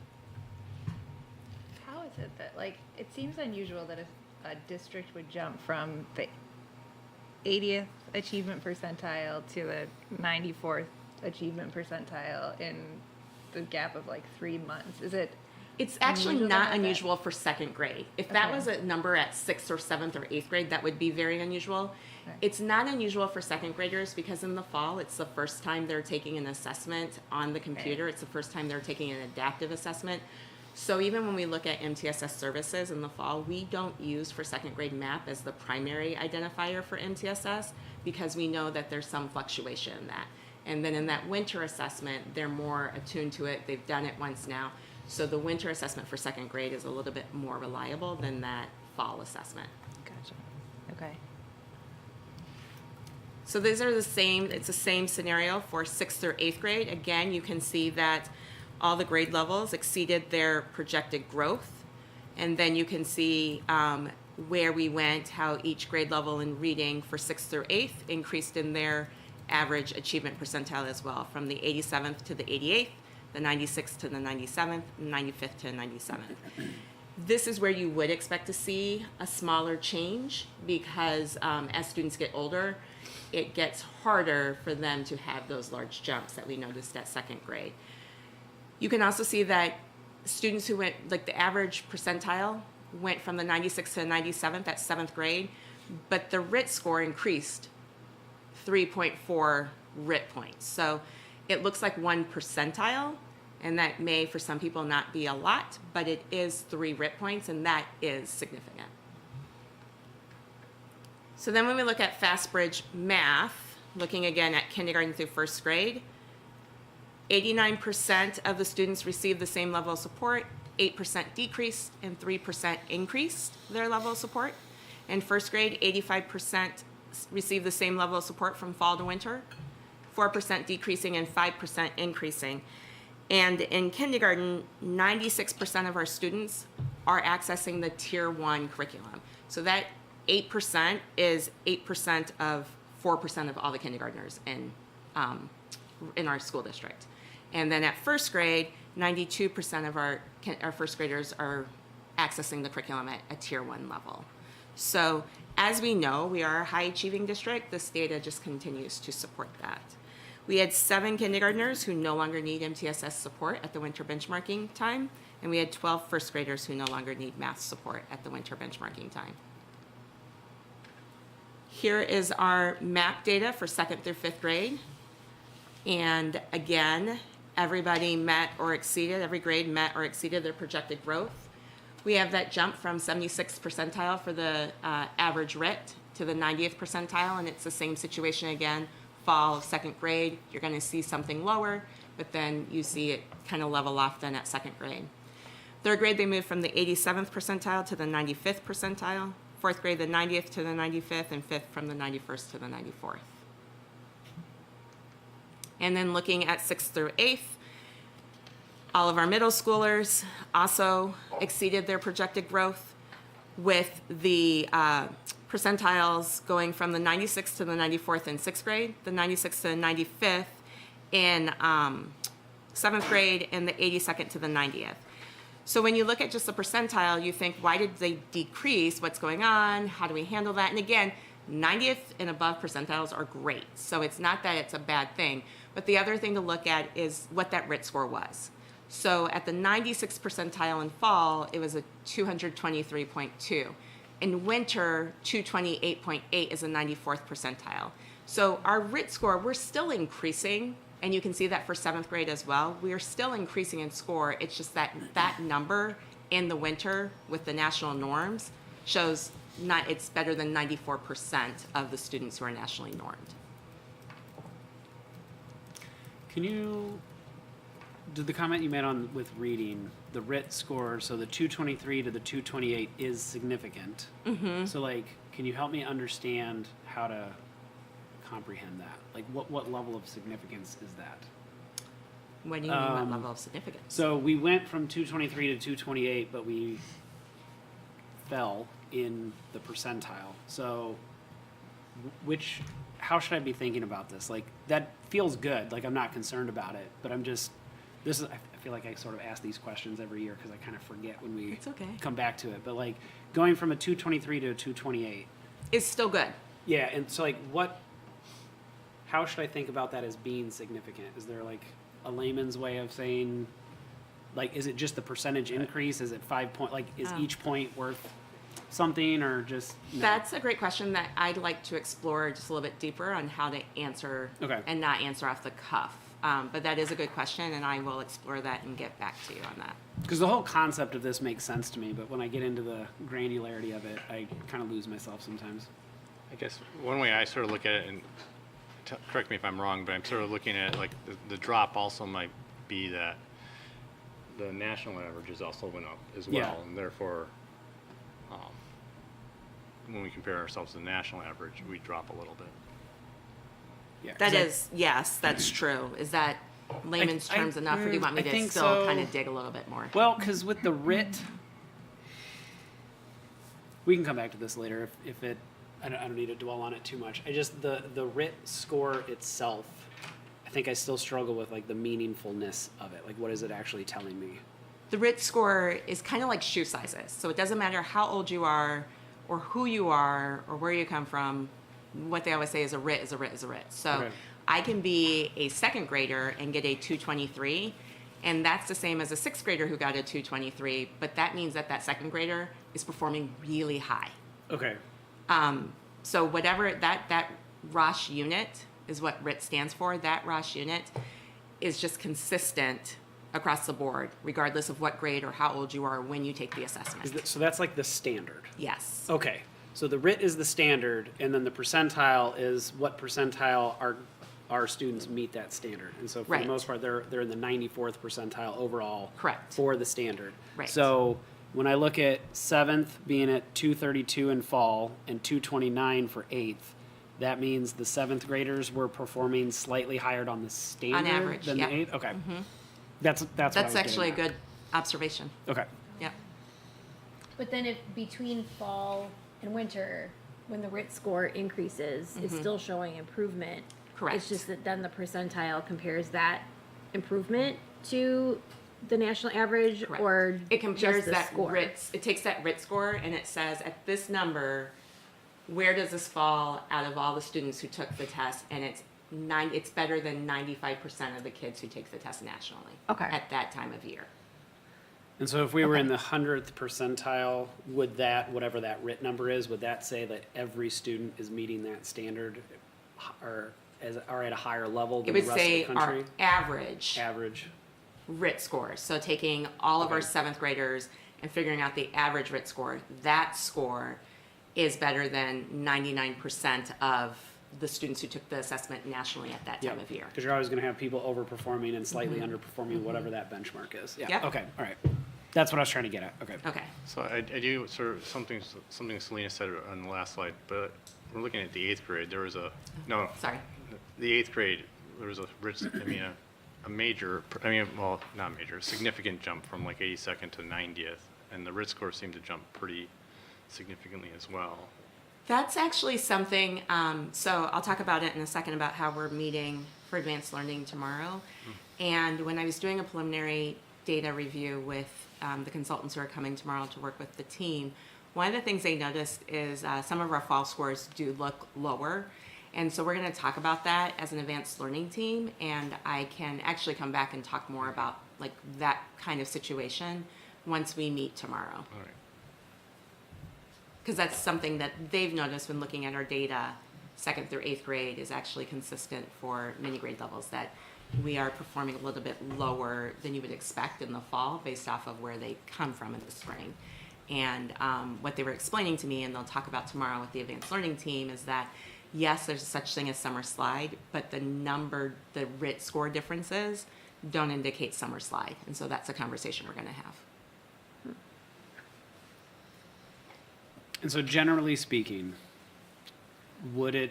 How is it that, like, it seems unusual that a district would jump from the 80th achievement percentile to the 94th achievement percentile in the gap of like 3 months? It's actually unusual to not have that? unusual for 2nd grade. If that Okay. was a number at 6th or 7th or 8th grade, that would be very unusual. Okay. It's not unusual for 2nd graders because in the fall, it's the first time they're taking an assessment on the computer. It's the first time they're taking an adaptive assessment. So even when we look at MTSS services in the fall, we don't use for 2nd grade MAP as the primary identifier for MTSS because we know that there's some fluctuation in that. And then in that winter assessment, they're more attuned to it. They've done it once now. So the winter assessment for second grade is a little bit more reliable than that fall assessment. Gotcha. Okay. So these are the same, it's the same scenario for 6th through 8th grade. Again, you can see that all the grade levels exceeded their projected growth. And then you can see where we went, how each grade level in reading for 6th through 8th increased in their average achievement percentile as well, from the 87th to the 88th, the 96th to the 97th, 95th to 97th. This is where you would expect to see a smaller change because as students get older, it gets harder for them to have those large jumps that we noticed at second grade. You can also see that students who went, like the average percentile went from the 96th to the 97th at 7th grade, but the RIT score increased 3.4 RIT points. So it looks like 1 percentile, and that may for some people not be a lot, but it is 3 RIT points, and that is significant. So then when we look at FastBridge math, looking again at kindergarten through 1st grade, 89% of the students received the same level of support, 8% decreased, and 3% increased their level of support. In 1st grade, 85% received the same level of support from fall to winter, 4% decreasing and 5% increasing. And in kindergarten, 96% of our students are accessing the Tier 1 curriculum. So that 8% is 8% of 4% of all the kindergartners in our school district. And then at 1st grade, 92% of our 1st graders are accessing the curriculum at a Tier 1 level. So as we know, we are a high achieving district. This data just continues to support that. We had 7 kindergartners who no longer need MTSS support at the winter benchmarking time, and we had 12 1st graders who no longer need math support at the winter benchmarking time. Here is our MAP data for 2nd through 5th grade. And again, everybody met or exceeded, every grade met or exceeded their projected growth. We have that jump from 76th percentile for the average RIT to the 90th percentile, and it's the same situation again, fall of 2nd grade. You're going to see something lower, but then you see it kind of level off then at 2nd grade. 3rd grade, they moved from the 87th percentile to the 95th percentile. 4th grade, the 90th to the 95th, and 5th from the 91st to the 94th. And then looking at 6th through 8th, all of our middle schoolers also exceeded their projected growth, with the percentiles going from the 96th to the 94th in 6th grade, the 96th to the 95th in 7th grade, and the 82nd to the 90th. So when you look at just the percentile, you think, why did they decrease? What's going on? How do we handle that? And again, 90th and above percentiles are great. So it's not that it's a bad thing. But the other thing to look at is what that RIT score was. So at the 96th percentile in fall, it was a 223.2. In winter, 228.8 is a 94th percentile. So our RIT score, we're still increasing. And you can see that for 7th grade as well. We are still increasing in score. It's just that that number in the winter with the national norms shows it's better than 94% of the students who are nationally normed. Can you, did the comment you made on with reading, the RIT score, so the 223 to the 228 is significant. Mm-hmm. So like, can you help me understand how to comprehend that? Like what level of significance is that? What do you mean, what level of significance? So we went from 223 to 228, but we fell in the percentile. So how should I be thinking about this? Like that feels good. Like I'm not concerned about it, but I feel like I sort of ask these questions every year because I kind of forget when we come back to it. But like going from a 223 to a 228 is still good. Yeah. And so like how should I think about that as being significant? Is there like a layman's way of saying, like, is it just the percentage increase? Is it 5 point? Like, is each point worth something, or just? No? That's a great question that I'd like to explore just a little bit deeper on how to answer and not answer off the cuff. But that is a good question, and I will explore that and get back to you on that. Because the whole concept of this makes sense to me, but when I get into the granularity of it, I kind of lose myself sometimes. I guess one way I sort of look at it, and correct me if I'm wrong, but I'm sort of looking at it like the drop also might be that the national averages also went up as Yeah. well, and therefore, when we compare ourselves to the national average, we drop a little bit. Yeah, That 'cause is, yes, that's true. Is that layman's I- terms enough, or do you want me I to think still so. kind of dig a little bit more? Well, because with the RIT, we can come back to this later if it, I don't need to dwell on it too much. I just, the RIT score itself, I think I still struggle with like the meaningfulness of it. Like, what is it actually telling me? The RIT score is kind of like shoe sizes. So it doesn't matter how old you are, or who you are, or where you come from. What they always say is a RIT is a RIT is a RIT. So Okay. I can be a second grader and get a 223, and that's the same as a sixth grader who got a 223, but that means that that second grader is performing really high. Okay. So whatever that ROSH unit is what RIT stands for. That ROSH unit is just consistent across the board, regardless of what grade or how old you are when you take the assessment. So that's like the standard. Yes. Okay. So the RIT is the standard, and then the percentile is what percentile our students meet that standard. And so for Right. the most part, they're in the 94th percentile overall. Correct. For the standard. Right. So when I look at 7th being at 232 in fall and 229 for 8th, that means the 7th graders were performing slightly higher on the standard average, than yeah. the 8th. Okay. That's what I was That's getting actually a at. good observation. Okay. Yep. But then if between fall and winter, when the RIT score increases, it's still showing improvement. Correct. It's just that then the percentile compares that improvement to the national average Correct. or It compares just the that score. it takes that RIT score and it says at this number, where does this fall out of all the students who took the test? And it's better than 95% of the kids who take the test nationally. Okay. At that time of year. And so if we were in the 100th percentile, would that, whatever that RIT number is, would that say that every student is meeting that standard or are at a higher level It than would the rest say of the our country? average Average. RIT scores. So taking all of our Okay. 7th graders and figuring out the average RIT score, that score is better than 99% of the students who took the assessment nationally at that time of year. Because you're always going to have people overperforming and slightly underperforming, whatever that benchmark is. Yeah. Yep. Okay. All right. That's what I was trying to get at. Okay. Okay. So I do sort of something Selena said on the last slide, but we're looking at the 8th grade. There was the 8th grade, there was a major, well, not major, a significant jump from like 82nd to 90th, and the RIT score seemed to jump pretty significantly as well. That's actually something, so I'll talk about it in a second about how we're meeting for advanced learning tomorrow. And when I was doing a preliminary data review with the consultants who are coming tomorrow to work with the team, one of the things they noticed is some of our fall scores do look lower. And so we're going to talk about that as an advanced learning team, and I can actually come back and talk more about like that kind of situation once we meet tomorrow. All right. Because that's something that they've noticed when looking at our data, 2nd through 8th grade is actually consistent for many grade levels, that we are performing a little bit lower than you would expect in the fall based off of where they come from in the spring. And what they were explaining to me, and they'll talk about tomorrow with the advanced learning team, is that yes, there's such thing as summer slide, but the RIT score differences don't indicate summer slide. And so that's a conversation we're going to have. And so generally speaking, would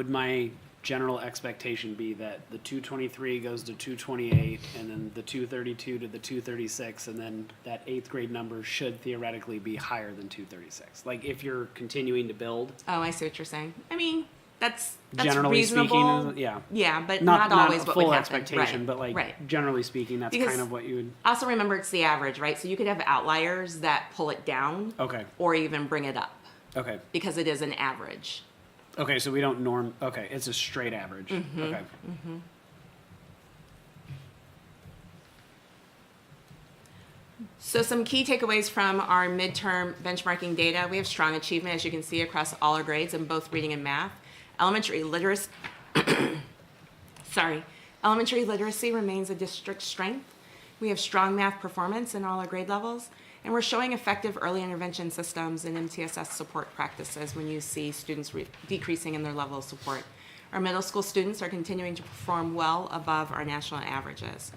my general expectation be that the 223 goes to 228 and then the 232 to the 236 and then that 8th grade number should theoretically be higher than 236? Like if you're continuing to build? Oh, I see what you're saying. I mean, that's Generally reasonable. speaking, yeah. Yeah, but not always a what full would happen. expectation, Right, but like right. generally speaking, that's Because- kind of what you would. Also remember it's the average, right? So you could have outliers that pull it down Okay. or even bring it up Okay. because it is an average. Okay. So we don't norm. Okay. It's a straight average. Okay. So some key takeaways from our midterm benchmarking data. We have strong achievement, as you can see, across all our grades in both reading and math. Elementary literacy, elementary literacy remains a district strength. We have strong math performance in all our grade levels, and we're showing effective early intervention systems and MTSS support practices when you see students decreasing in their level of support. Our middle school students are continuing to perform well above our national averages.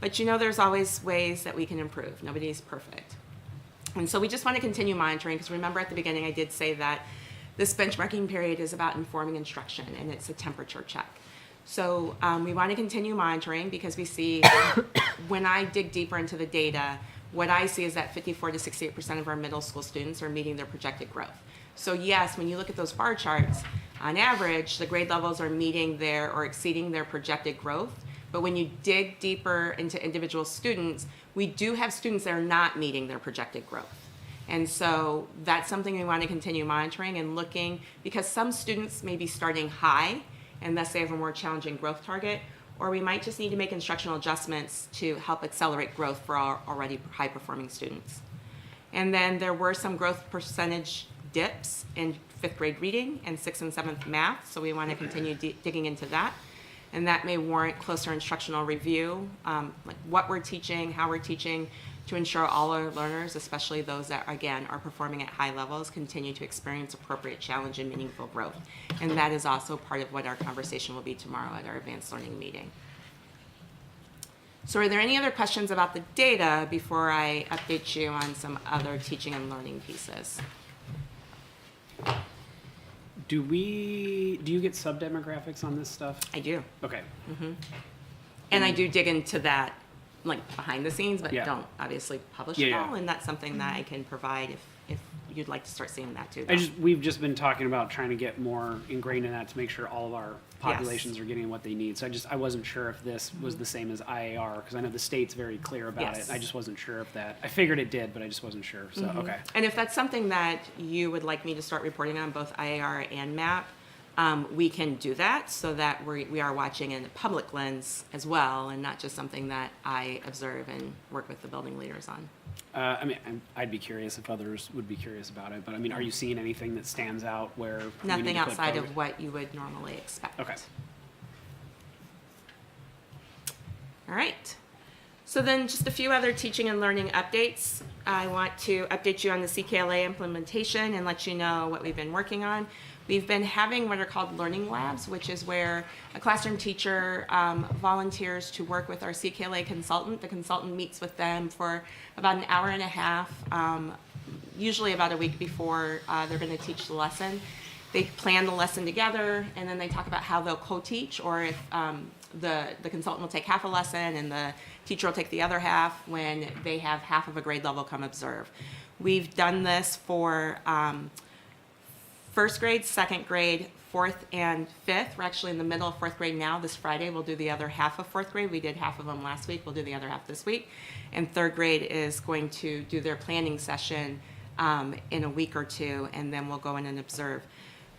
But you know, there's always ways that we can improve. Nobody's perfect. And so we just want to continue monitoring, because remember at the beginning I did say that this benchmarking period is about informing instruction, and it's a temperature check. So we want to continue monitoring, because we see when I dig deeper into the data, what I see is that 54 to 68% of our middle school students are meeting their projected growth. So yes, when you look at those bar charts, on average, the grade levels are meeting their or exceeding their projected growth. But when you dig deeper into individual students, we do have students that are not meeting their projected growth. And so that's something we want to continue monitoring and looking, because some students may be starting high and thus they have a more challenging growth target, or we might just need to make instructional adjustments to help accelerate growth for our already high performing students. And then there were some growth percentage dips in 5th grade reading and 6th and 7th math, so we want to continue digging into that. And that may warrant closer instructional review, like what we're teaching, how we're teaching, to ensure all our learners, especially those that, again, are performing at high levels, continue to experience appropriate challenge and meaningful growth. And that is also part of what our conversation will be tomorrow at our advanced learning meeting. So are there any other questions about the data before I update you on some other teaching and learning pieces? Do you get sub-demographics on this stuff? I do. Okay. And I do dig into that, like behind the scenes, but Yeah. don't obviously publish Yeah, it yeah. all. And that's something that I can provide if you'd like to start seeing that too. We've just been talking about trying to get more ingrained in that to make sure all of our populations are getting what they need. So I wasn't sure if this was the same as IAR, because I know the state's very clear about Yes. it. I just wasn't sure if that, I figured it did, but I just wasn't sure. So, okay. And if that's something that you would like me to start reporting on, both IAR and MAP, we can do that, so that we are watching in a public lens as well, and not just something that I observe and work with the building leaders on. I mean, I'd be curious if others would be curious about it, but I mean, are you seeing anything that stands out where we need Nothing to put outside focus? of what you would normally expect. Okay. All right. So then just a few other teaching and learning updates. I want to update you on the CKLA implementation and let you know what we've been working on. We've been having what are called learning labs, which is where a classroom teacher volunteers to work with our CKLA consultant. The consultant meets with them for about an hour and a half, usually about a week before they're going to teach the lesson. They plan the lesson together, and then they talk about how they'll co-teach, or if the consultant will take half a lesson and the teacher will take the other half when they have half of a grade level come observe. We've done this for 1st grade, 2nd grade, 4th and 5th. We're actually in the middle of 4th grade now. This Friday we'll do the other half of 4th grade. We did half of them last week. We'll do the other half this week. And 3rd grade is going to do their planning session in a week or two, and then we'll go in and observe.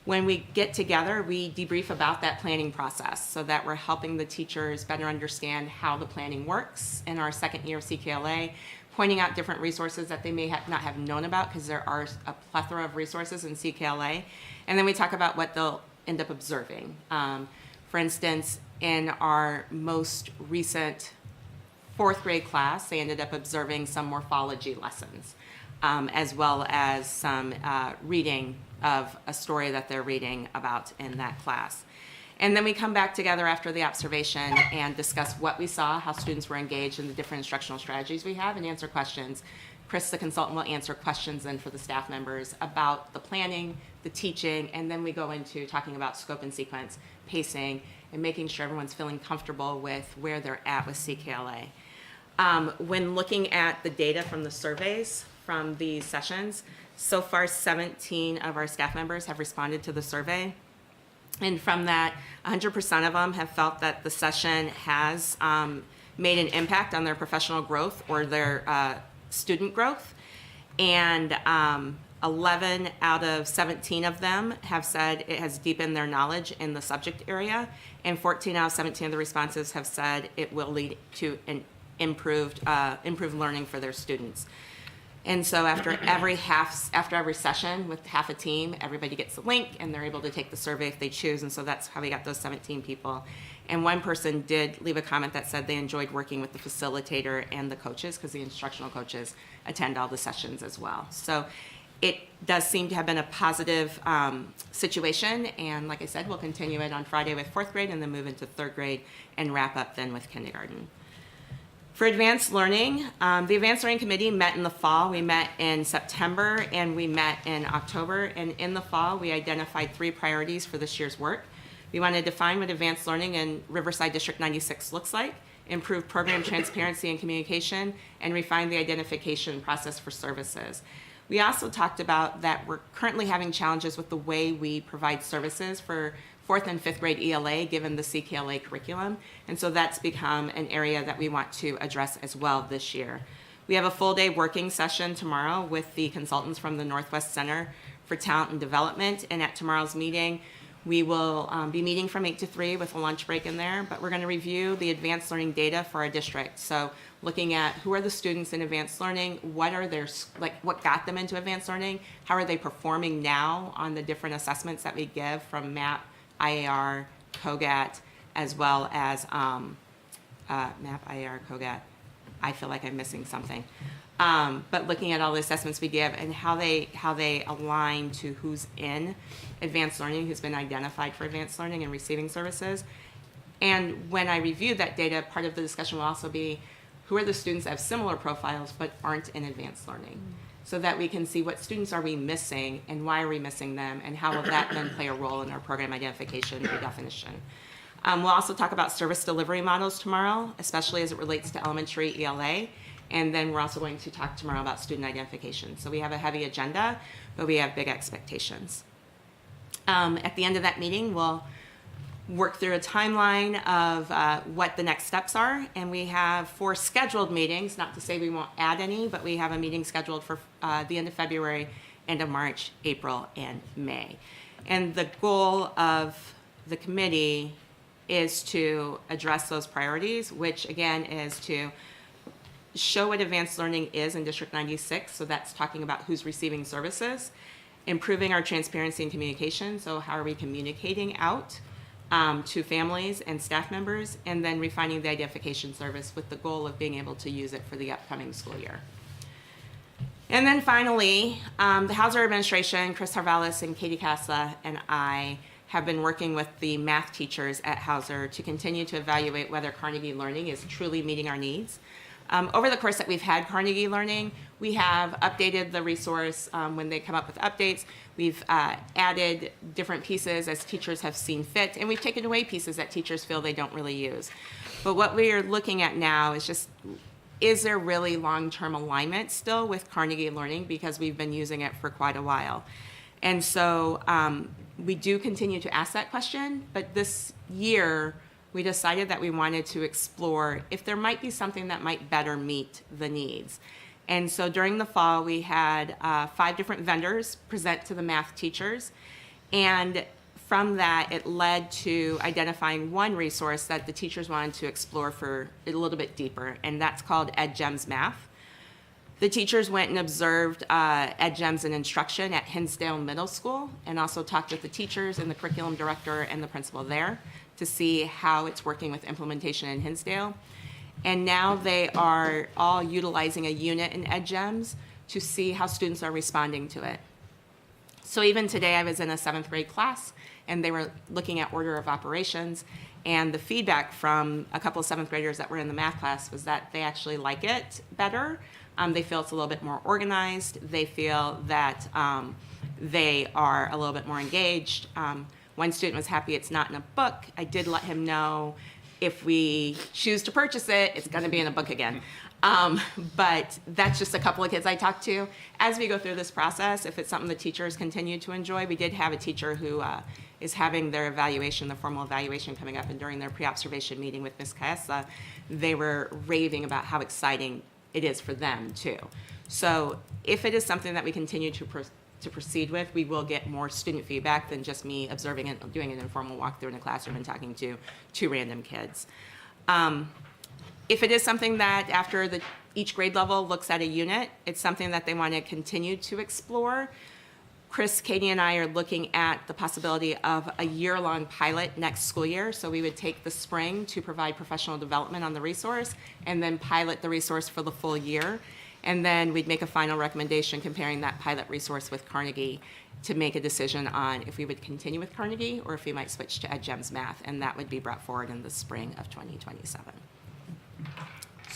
When we get together, we debrief about that planning process, so that we're helping the teachers better understand how the planning works in our 2nd year of CKLA, pointing out different resources that they may not have known about, because there are a plethora of resources in CKLA. And then we talk about what they'll end up observing. For instance, in our most recent 4th grade class, they ended up observing some morphology lessons, as well as some reading of a story that they're reading about in that class. And then we come back together after the observation and discuss what we saw, how students were engaged in the different instructional strategies we have, and answer questions. Chris, the consultant, will answer questions then for the staff members about the planning, the teaching, and then we go into talking about scope and sequence, pacing, and making sure everyone's feeling comfortable with where they're at with CKLA. When looking at the data from the surveys from these sessions, so far 17 of our staff members have responded to the survey. And from that, 100% of them have felt that the session has made an impact on their professional growth or their student growth. And 11 out of 17 of them have said it has deepened their knowledge in the subject area. And 14 out of 17 of the responses have said it will lead to an improved learning for their students. And so after every session with half a team, everybody gets a link and they're able to take the survey if they choose. And so that's how we got those 17 people. And one person did leave a comment that said they enjoyed working with the facilitator and the coaches, because the instructional coaches attend all the sessions as well. So it does seem to have been a positive situation. And like I said, we'll continue it on Friday with 4th grade and then move into 3rd grade and wrap up then with kindergarten. For advanced learning, the Advanced Learning Committee met in the fall. We met in September and we met in October. And in the fall, we identified 3 priorities for this year's work. We want to define what advanced learning in Riverside District 96 looks like, improve program transparency and communication, and refine the identification process for services. We also talked about that we're currently having challenges with the way we provide services for 4th and 5th grade ELA given the CKLA curriculum. And so that's become an area that we want to address as well this year. We have a full day working session tomorrow with the consultants from the Northwest Center for Talent and Development. And at tomorrow's meeting, we will be meeting from 8 to 3 with a lunch break in there, but we're going to review the advanced learning data for our district. So looking at who are the students in advanced learning, what are their, what got them into advanced learning, how are they performing now on the different assessments that we give from MAP, IAR, COGAT, as well as MAP, IAR, COGAT. I feel like I'm missing something. But looking at all the assessments we give and how they align to who's in advanced learning, who's been identified for advanced learning and receiving services. And when I review that data, part of the discussion will also be who are the students that have similar profiles but aren't in advanced learning, so that we can see what students are we missing and why are we missing them, and how will that then play a role in our program identification and redefinition. We'll also talk about service delivery models tomorrow, especially as it relates to elementary ELA. And then we're also going to talk tomorrow about student identification. So we have a heavy agenda, but we have big expectations. At the end of that meeting, we'll work through a timeline of what the next steps are. And we have 4 scheduled meetings, not to say we won't add any, but we have a meeting scheduled for the end of February, end of March, April, and May. And the goal of the committee is to address those priorities, which again is to show what advanced learning is in District 96, so that's talking about who's receiving services, improving our transparency and communication, so how are we communicating out to families and staff members, and then refining the identification service with the goal of being able to use it for the upcoming school year. And then finally, the Hauser administration, Chris Harvalis and Katie Casa and I have been working with the math teachers at Hauser to continue to evaluate whether Carnegie Learning is truly meeting our needs. Over the course that we've had Carnegie Learning, we have updated the resource when they come up with updates. We've added different pieces as teachers have seen fit, and we've taken away pieces that teachers feel they don't really use. But what we are looking at now is just, is there really long-term alignment still with Carnegie Learning, because we've been using it for quite a while. And so we do continue to ask that question, but this year we decided that we wanted to explore if there might be something that might better meet the needs. And so during the fall, we had 5 different vendors present to the math teachers. And from that, it led to identifying one resource that the teachers wanted to explore for a little bit deeper, and that's called EdGems Math. The teachers went and observed EdGems in instruction at Hinsdale Middle School, and also talked with the teachers and the curriculum director and the principal there to see how it's working with implementation in Hinsdale. And now they are all utilizing a unit in EdGems to see how students are responding to it. So even today I was in a 7th grade class and they were looking at order of operations, and the feedback from a couple of 7th graders that were in the math class was that they actually like it better. They feel it's a little bit more organized. They feel that they are a little bit more engaged. One student was happy it's not in a book. I did let him know if we choose to purchase it, it's going to be in a book again. But that's just a couple of kids I talked to. As we go through this process, if it's something the teachers continue to enjoy, we did have a teacher who is having their evaluation, the formal evaluation coming up, and during their pre-observation meeting with Ms. Caessa, they were raving about how exciting it is for them too. So if it is something that we continue to proceed with, we will get more student feedback than just me observing it, doing an informal walkthrough in a classroom and talking to 2 random kids. If it is something that after each grade level looks at a unit, it's something that they want to continue to explore, Chris, Katie, and I are looking at the possibility of a year-long pilot next school year. So we would take the spring to provide professional development on the resource and then pilot the resource for the full year. And then we'd make a final recommendation comparing that pilot resource with Carnegie to make a decision on if we would continue with Carnegie or if we might switch to EdGems Math, and that would be brought forward in the spring of 2027.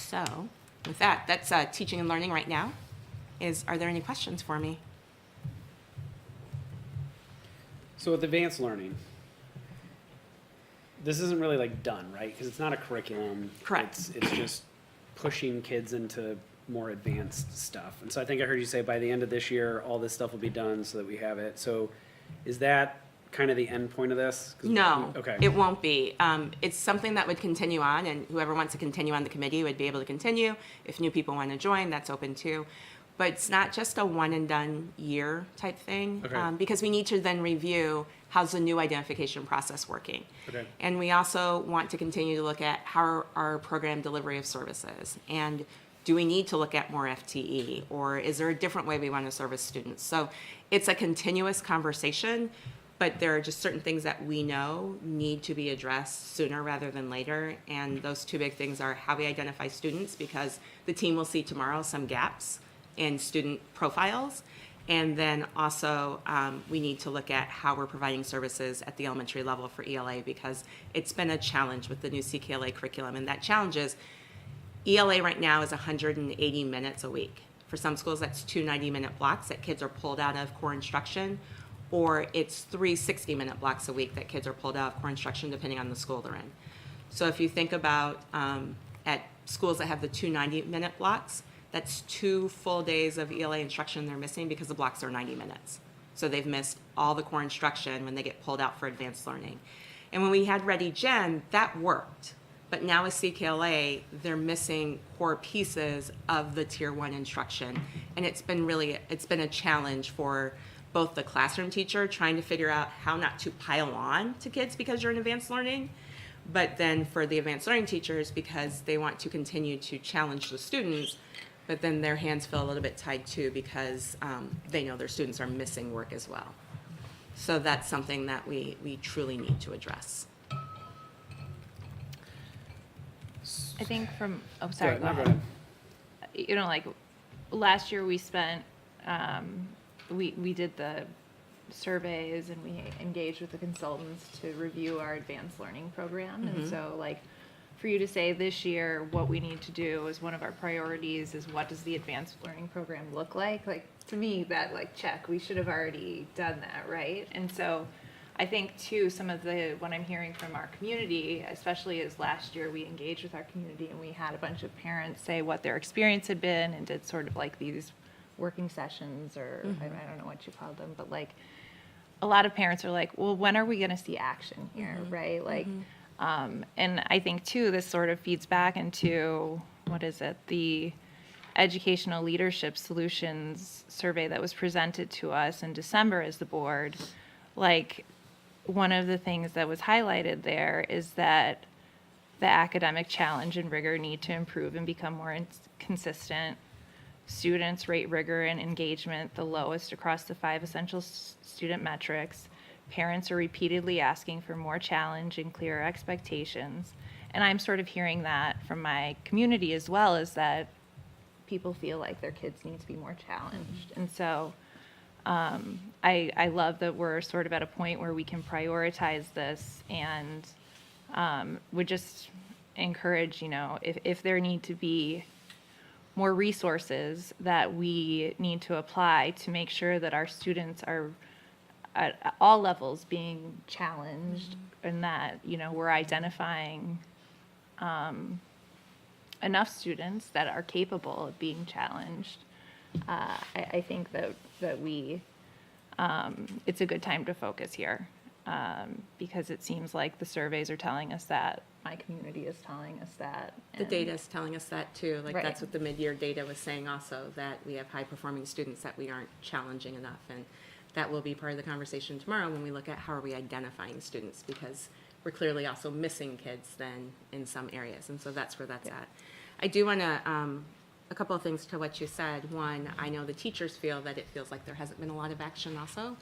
So with that, that's teaching and learning right now. Are there any questions for me? So with advanced learning, this isn't really like done, right? Because it's not a curriculum. Correct. It's just pushing kids into more advanced stuff. And so I think I heard you say by the end of this year, all this stuff will be done so that we have it. So is that kind of the end point of this? No, Okay. it won't be. It's something that would continue on, and whoever wants to continue on the committee would be able to continue. If new people want to join, that's open too. But it's not just a one and done year type thing, Okay. because we need to then review how's the new identification process working. Okay. And we also want to continue to look at how our program delivery of services, and do we need to look at more FTE, or is there a different way we want to service students? So it's a continuous conversation, but there are just certain things that we know need to be addressed sooner rather than later. And those two big things are how we identify students, because the team will see tomorrow some gaps in student profiles. And then also, we need to look at how we're providing services at the elementary level for ELA, because it's been a challenge with the new CKLA curriculum. And that challenge is, ELA right now is 180 minutes a week. For some schools, that's 2 90-minute blocks that kids are pulled out of core instruction, or it's 3 60-minute blocks a week that kids are pulled out of core instruction, depending on the school they're in. So if you think about at schools that have the 2 90-minute blocks, that's 2 full days of ELA instruction they're missing because the blocks are 90 minutes. So they've missed all the core instruction when they get pulled out for advanced learning. And when we had Ready Gen, that worked. But now with CKLA, they're missing core pieces of the Tier 1 instruction. And it's been a challenge for both the classroom teacher trying to figure out how not to pile on to kids because you're in advanced learning, but then for the advanced learning teachers, because they want to continue to challenge the students, but then their hands feel a little bit tied too, because they know their students are missing work as well. So that's something that we truly need to address. I think sorry, Go go ahead. ahead. Like last year we spent, we did the surveys and we engaged with the consultants to review our advanced learning program. And so like for you to say this year what we need to do is one of our priorities is what does the advanced learning program look like? Like to me that like check, we should have already done that, right? And so I think too, some of what I'm hearing from our community, especially is last year we engaged with our community and we had a bunch of parents say what their experience had been and did sort of like these working sessions, or I don't know what you called them, but like a lot of parents are like, well, when are we going to see action here, right? Like, and I think too, this sort of feeds back into, the Educational Leadership Solutions survey that was presented to us in December as the board. Like, one of the things that was highlighted there is that the academic challenge and rigor need to improve and become more consistent. Students rate rigor and engagement the lowest across the 5 essential student metrics. Parents are repeatedly asking for more challenge and clearer expectations. And I'm sort of hearing that from my community as well, is that people feel like their kids need to be more challenged. And so I love that we're sort of at a point where we can prioritize this, and would just encourage, if there need to be more resources that we need to apply to make sure that our students are at all levels being challenged, and that, we're identifying enough students that are capable of being challenged. I think that we, it's a good time to focus here, because it seems like the surveys are telling us that, my community is telling us that. The data is telling us that too. Like Right. that's what the mid-year data was saying also, that we have high-performing students that we aren't challenging enough. And that will be part of the conversation tomorrow when we look at how are we identifying students, because we're clearly also missing kids then in some areas. And so that's where that's at. I do want to, a couple of things to what you said. One, I know the teachers feel that it feels like there hasn't been a lot of action also,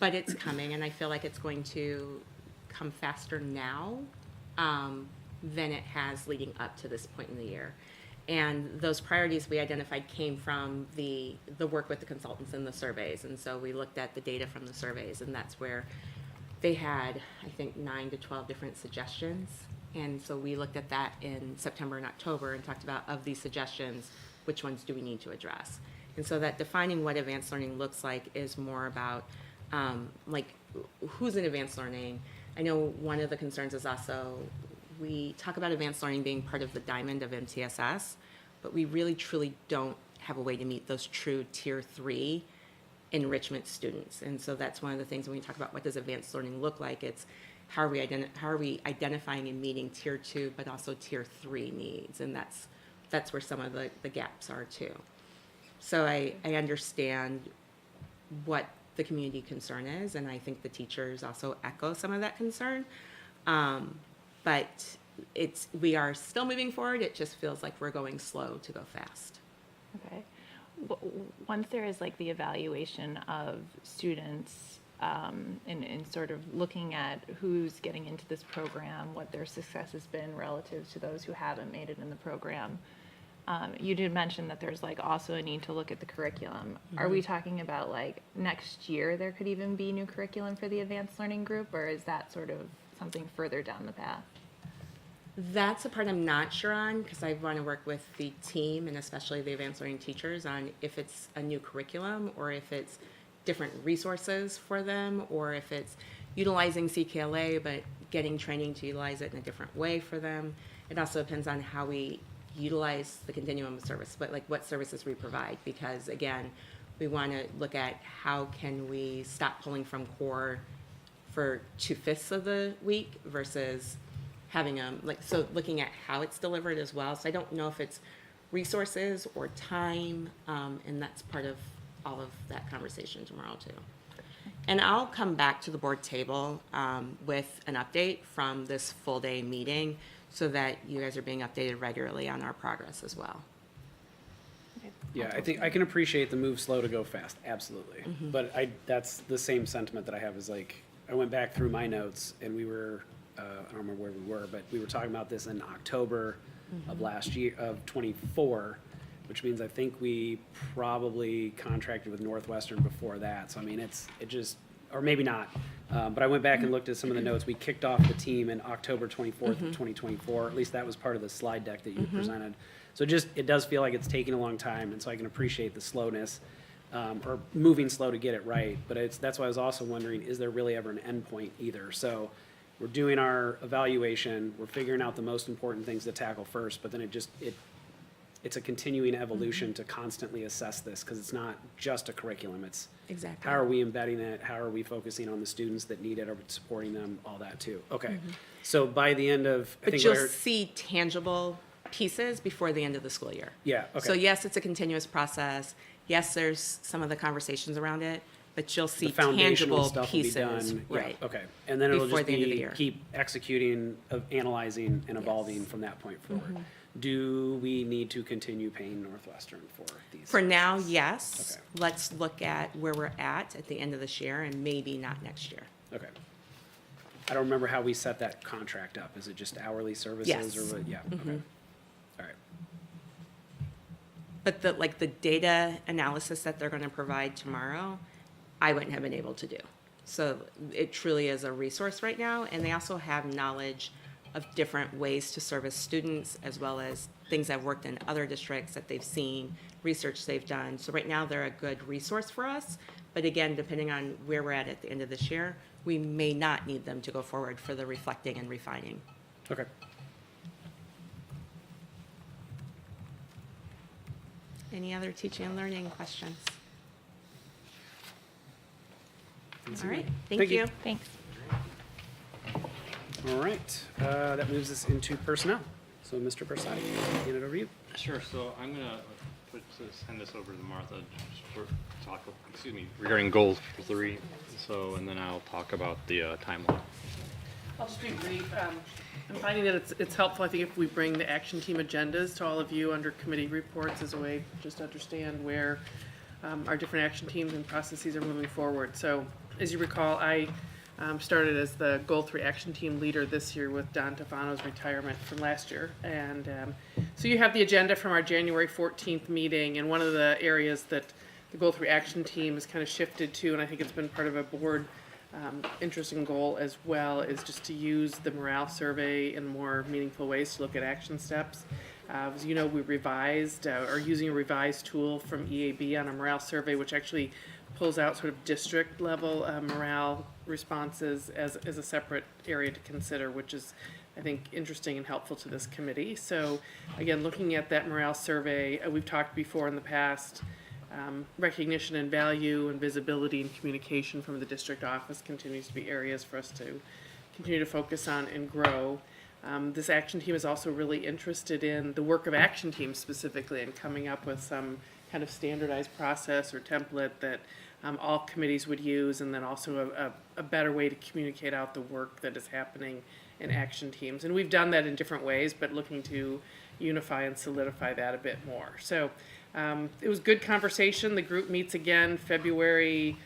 but it's coming, and I feel like it's going to come faster now than it has leading up to this point in the year. And those priorities we identified came from the work with the consultants and the surveys. And so we looked at the data from the surveys, and that's where they had, I think, 9 to 12 different suggestions. And so we looked at that in September and October and talked about, of these suggestions, which ones do we need to address? And so that defining what advanced learning looks like is more about, like, who's in advanced learning. I know one of the concerns is also, we talk about advanced learning being part of the diamond of MTSS, but we really truly don't have a way to meet those true tier 3 enrichment students. And so that's one of the things when we talk about what does advanced learning look like, it's how are we identifying and meeting tier 2, but also tier 3 needs. And that's where some of the gaps are too. So I understand what the community concern is, and I think the teachers also echo some of that concern. But we are still moving forward. It just feels like we're going slow to go fast. Okay. Once there is like the evaluation of students and sort of looking at who's getting into this program, what their success has been relative to those who haven't made it in the program, you did mention that there's like also a need to look at the curriculum. Are we talking about like next year there could even be new curriculum for the advanced learning group, or is that sort of something further down the path? That's a part I'm not sure on, because I want to work with the team and especially the advanced learning teachers on if it's a new curriculum or if it's different resources for them, or if it's utilizing CKLA but getting training to utilize it in a different way for them. It also depends on how we utilize the continuum of service, but like what services we provide, because again, we want to look at how can we stop pulling from core for 2/5 of the week versus having them so looking at how it's delivered as well. So I don't know if it's resources or time, and that's part of all of that conversation tomorrow too. And I'll come back to the board table with an update from this full day meeting so that you guys are being updated regularly on our progress as well. Yeah, I think I can appreciate the move slow to go fast, absolutely. But that's the same sentiment that I have is like, I went back through my notes and we were, I don't remember where we were, but we were talking about this in October of last year, of 24, which means I think we probably contracted with Northwestern before that. So I mean, it just, or maybe not. But I went back and looked at some of the notes. We kicked off the team in October 24th of 2024. At least that was part of the slide deck that you presented. So it does feel like it's taking a long time, and so I can appreciate the slowness, or moving slow to get it right. But that's why I was also wondering, is there really ever an endpoint either? So we're doing our evaluation, we're figuring out the most important things to tackle first, but then it's a continuing evolution to constantly assess this, because it's not just a curriculum. It's Exactly. how are we embedding it? How are we focusing on the students that need it, or supporting them? All that too. Okay. So by the end of, I But think you'll what I heard- see tangible pieces before the end of the school year. Yeah, okay. So yes, it's a continuous process. Yes, there's some of the conversations around it, but you'll see the foundational tangible stuff will be pieces. done. Right. Yeah, okay. And then it'll Before just the end of the be year. keep executing, analyzing, and evolving from that point forward. Do we need to continue paying Northwestern for these? For now, services? yes. Okay. Let's look at where we're at the end of this year and maybe not next year. Okay. I don't remember how we set that contract up. Is it just hourly services? Yes. Or what? Yeah, okay. All right. But the data analysis that they're going to provide tomorrow, I wouldn't have been able to do. So it truly is a resource right now, and they also have knowledge of different ways to service students, as well as things that have worked in other districts that they've seen, research they've done. So right now, they're a good resource for us. But again, depending on where we're at the end of this year, we may not need them to go forward for the reflecting and refining. Okay. Any other teaching and learning questions? All right, Thank you. Thanks. All right. That moves us into personnel. So, Mr. Persadi, hand it over to you. Sure, so I'm gonna send this over to Martha just for regarding goal 3. So, and then I'll talk about the timeline. I'll just be brief. I'm finding that it's helpful, I think, if we bring the action team agendas to all of you under committee reports as a way just to understand where our different action teams and processes are moving forward. So, as you recall, I started as the Goal 3 action team leader this year with Don Tofano's retirement from last year. And so you have the agenda from our January 14th meeting, and one of the areas that the Goal 3 action team has kind of shifted to, and I think it's been part of a board interesting goal as well is just to use the morale survey in more meaningful ways to look at action steps. As you know, we revised, are using a revised tool from EAB on a morale survey, which actually pulls out sort of district level morale responses as a separate area to consider, which is, I think, interesting and helpful to this committee. So again, looking at that morale survey, we've talked before in the past, recognition and value and visibility and communication from the district office continues to be areas for us to continue to focus on and grow. This action team is also really interested in the work of action teams specifically and coming up with some kind of standardized process or template that all committees would use, and then also a better way to communicate out the work that is happening in action teams. And we've done that in different ways, but looking to unify and solidify that a bit more. So it was good conversation. The group meets again February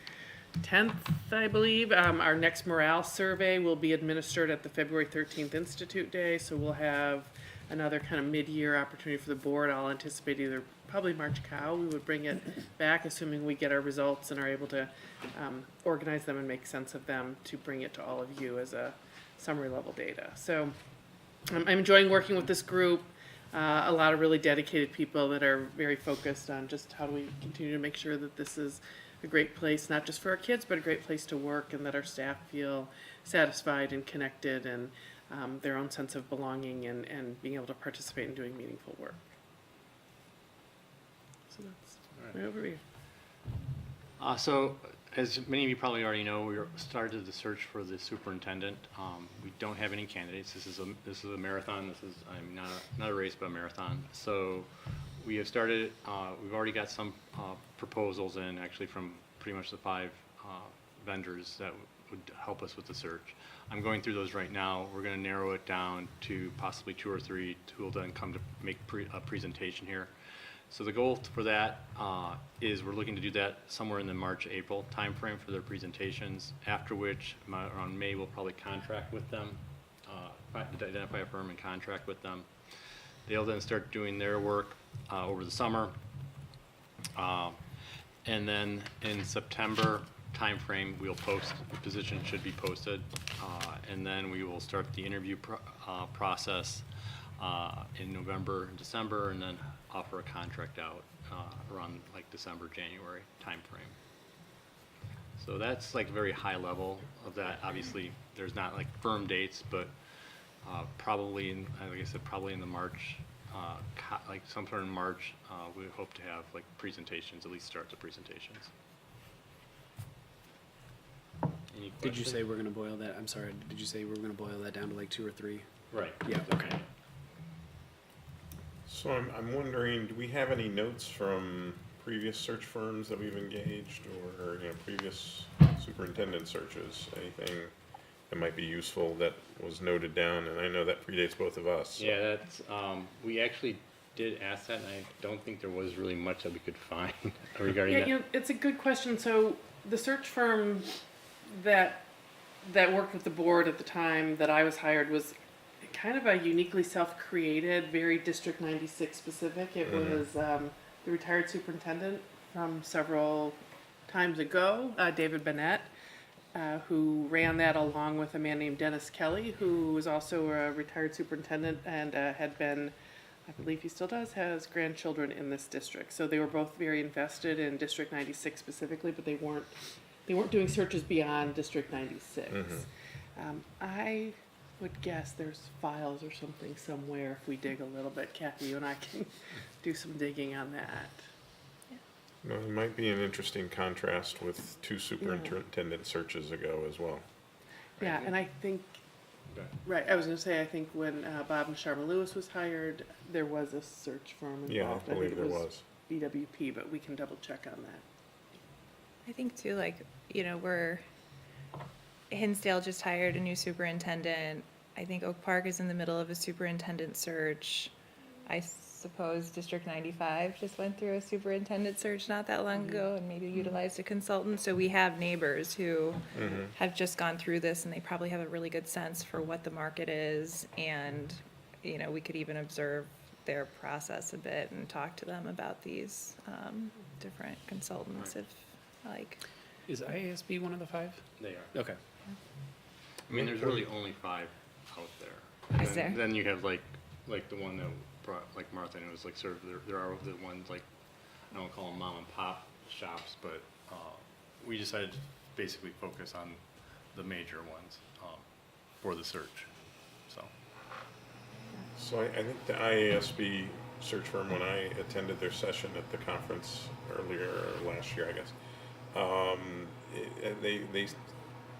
10th, I believe. Our next morale survey will be administered at the February 13th Institute Day, so we'll have another kind of mid-year opportunity for the board. I'll anticipate probably March Cow, we would bring it back, assuming we get our results and are able to organize them and make sense of them to bring it to all of you as a summary level data. So I'm enjoying working with this group. A lot of really dedicated people that are very focused on just how do we continue to make sure that this is a great place, not just for our kids, but a great place to work, and that our staff feel satisfied and connected and their own sense of belonging and being able to participate in doing meaningful work. So that's my overview. So, as many of you probably already know, we started the search for the superintendent. We don't have any candidates. This is a marathon. I'm not a race, but a marathon. So, we have started. We've already got some proposals in, actually, from pretty much the 5 vendors that would help us with the search. I'm going through those right now. We're going to narrow it down to possibly 2 or 3 who will then come to make a presentation here. So the goal for that is we're looking to do that somewhere in the March-April timeframe for their presentations, after which around May we'll probably contract with them, identify a firm and contract with them. They'll then start doing their work over the summer. And then in September timeframe, we'll post, the position should be posted, and then we will start the interview process in November and December, and then offer a contract out around like December, January timeframe. So that's like very high level of that. Obviously, there's not like firm dates, but probably, like I said, probably in the March, like sometime in March, we hope to have like presentations, at least start the presentations. Any questions? Did you say we're going to boil that? I'm sorry. Did you say we're going to boil that down to like 2 or 3? Right. Yeah. Okay. So I'm wondering, do we have any notes from previous search firms that we've engaged, or previous superintendent searches? Anything that might be useful that was noted down? And I know that predates both of us. So. Yeah, that's we actually did ask that, and I don't think there was really much that we could find regarding that. Yeah, it's a good question. So the search firm that worked with the board at the time that I was hired was kind of a uniquely self-created, very District 96 specific. It was the retired superintendent from several times ago, David Bennett, who ran that along with a man named Dennis Kelly, who was also a retired superintendent and had been, I believe he still does, has grandchildren in this district. So they were both very invested in District 96 specifically, but they weren't doing searches beyond District 96. I would guess there's files or something somewhere if we dig a little bit. Kathy, you and I can do some digging on that. No, it might be an interesting contrast with 2 superintendent searches ago as well. Yeah, and I think, right, I was going to say, I think when Bob and Sharma Lewis was hired, there was a search firm involved. Yeah, I believe there was. BWP, but we can double check on that. I think too, like, Hinsdale just hired a new superintendent. I think Oak Park is in the middle of a superintendent search. I suppose District 95 just went through a superintendent search not that long ago and maybe utilized a consultant. So we have neighbors who have just gone through this, and they probably have a really good sense for what the market is. And, we could even observe their process a bit and talk to them about these different consultants if, like. Is IASB one of the 5? They are. Okay. I mean, there's really only 5 out there. Is there? Then you have like the one that brought, like Martha, and it was like sort of, there are the ones like, I don't call them mom and pop shops, but we decided to basically focus on the major ones for the search, so. So I think the IASB search firm, when I attended their session at the conference earlier last year, I guess, they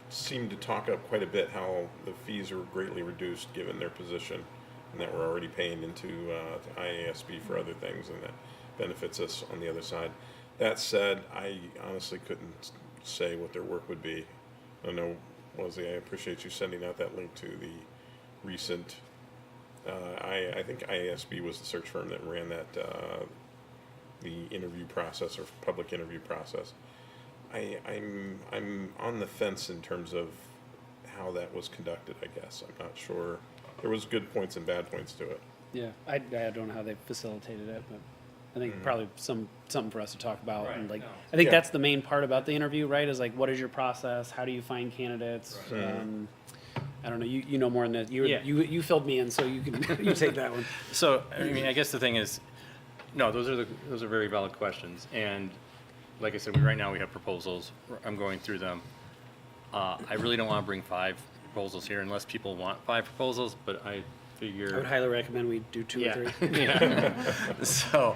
seemed to talk up quite a bit how the fees are greatly reduced given their position, and that we're already paying into to IASB for other things, and that benefits us on the other side. That said, I honestly couldn't say what their work would be. I know, Leslie, I appreciate you sending out that link to the recent. I think IASB was the search firm that ran that the interview process or public interview process. I'm on the fence in terms of how that was conducted. I guess I'm not sure. There was good points and bad points to it. Yeah, I don't know how they facilitated it, but I think probably something for us to talk about. Right, And like, no. I think Yeah. that's the main part about the interview, right? Is like, what is your process? How do you find candidates? Right. I don't know. You know more than that. Yeah. You filled me in, so you can you take that one. So, I mean, I guess the thing is, no, those are very valid questions, and like I said, right now we have proposals. I'm going through them. I really don't want to bring 5 proposals here unless people want 5 proposals, but I figure. I would highly recommend we do 2 or 3. Yeah. So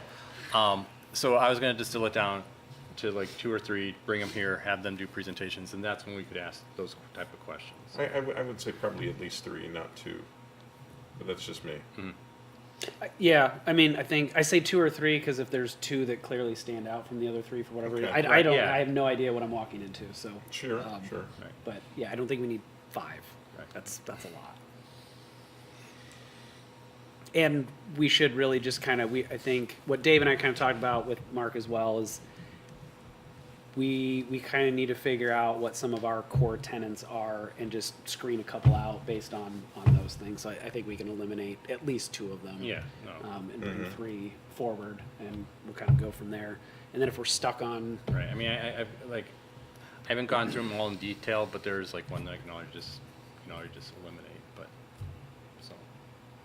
I was going to distill it down to like 2 or 3, bring them here, have them do presentations, and that's when we could ask those type of questions. I would say probably at least 3, not 2. But that's just me. Yeah, I mean, I think I say 2 or 3 because if there's 2 that clearly stand out from the other 3 for whatever reason, Okay. I don't. Yeah. I have no idea what I'm walking into. So Sure, sure. Right. But yeah, I don't think we need 5. Right. That's a lot. And we should really just kind of, I think what Dave and I kind of talked about with Mark as well is we kind of need to figure out what some of our core tenants are and just screen a couple out based on those things. So I think we can eliminate at least 2 of them. Yeah, no. And bring 3 forward, and we'll kind of go from there. And then if we're stuck on, Right. I mean, I haven't gone through them all in detail, but there's like one that I can always just eliminate. But so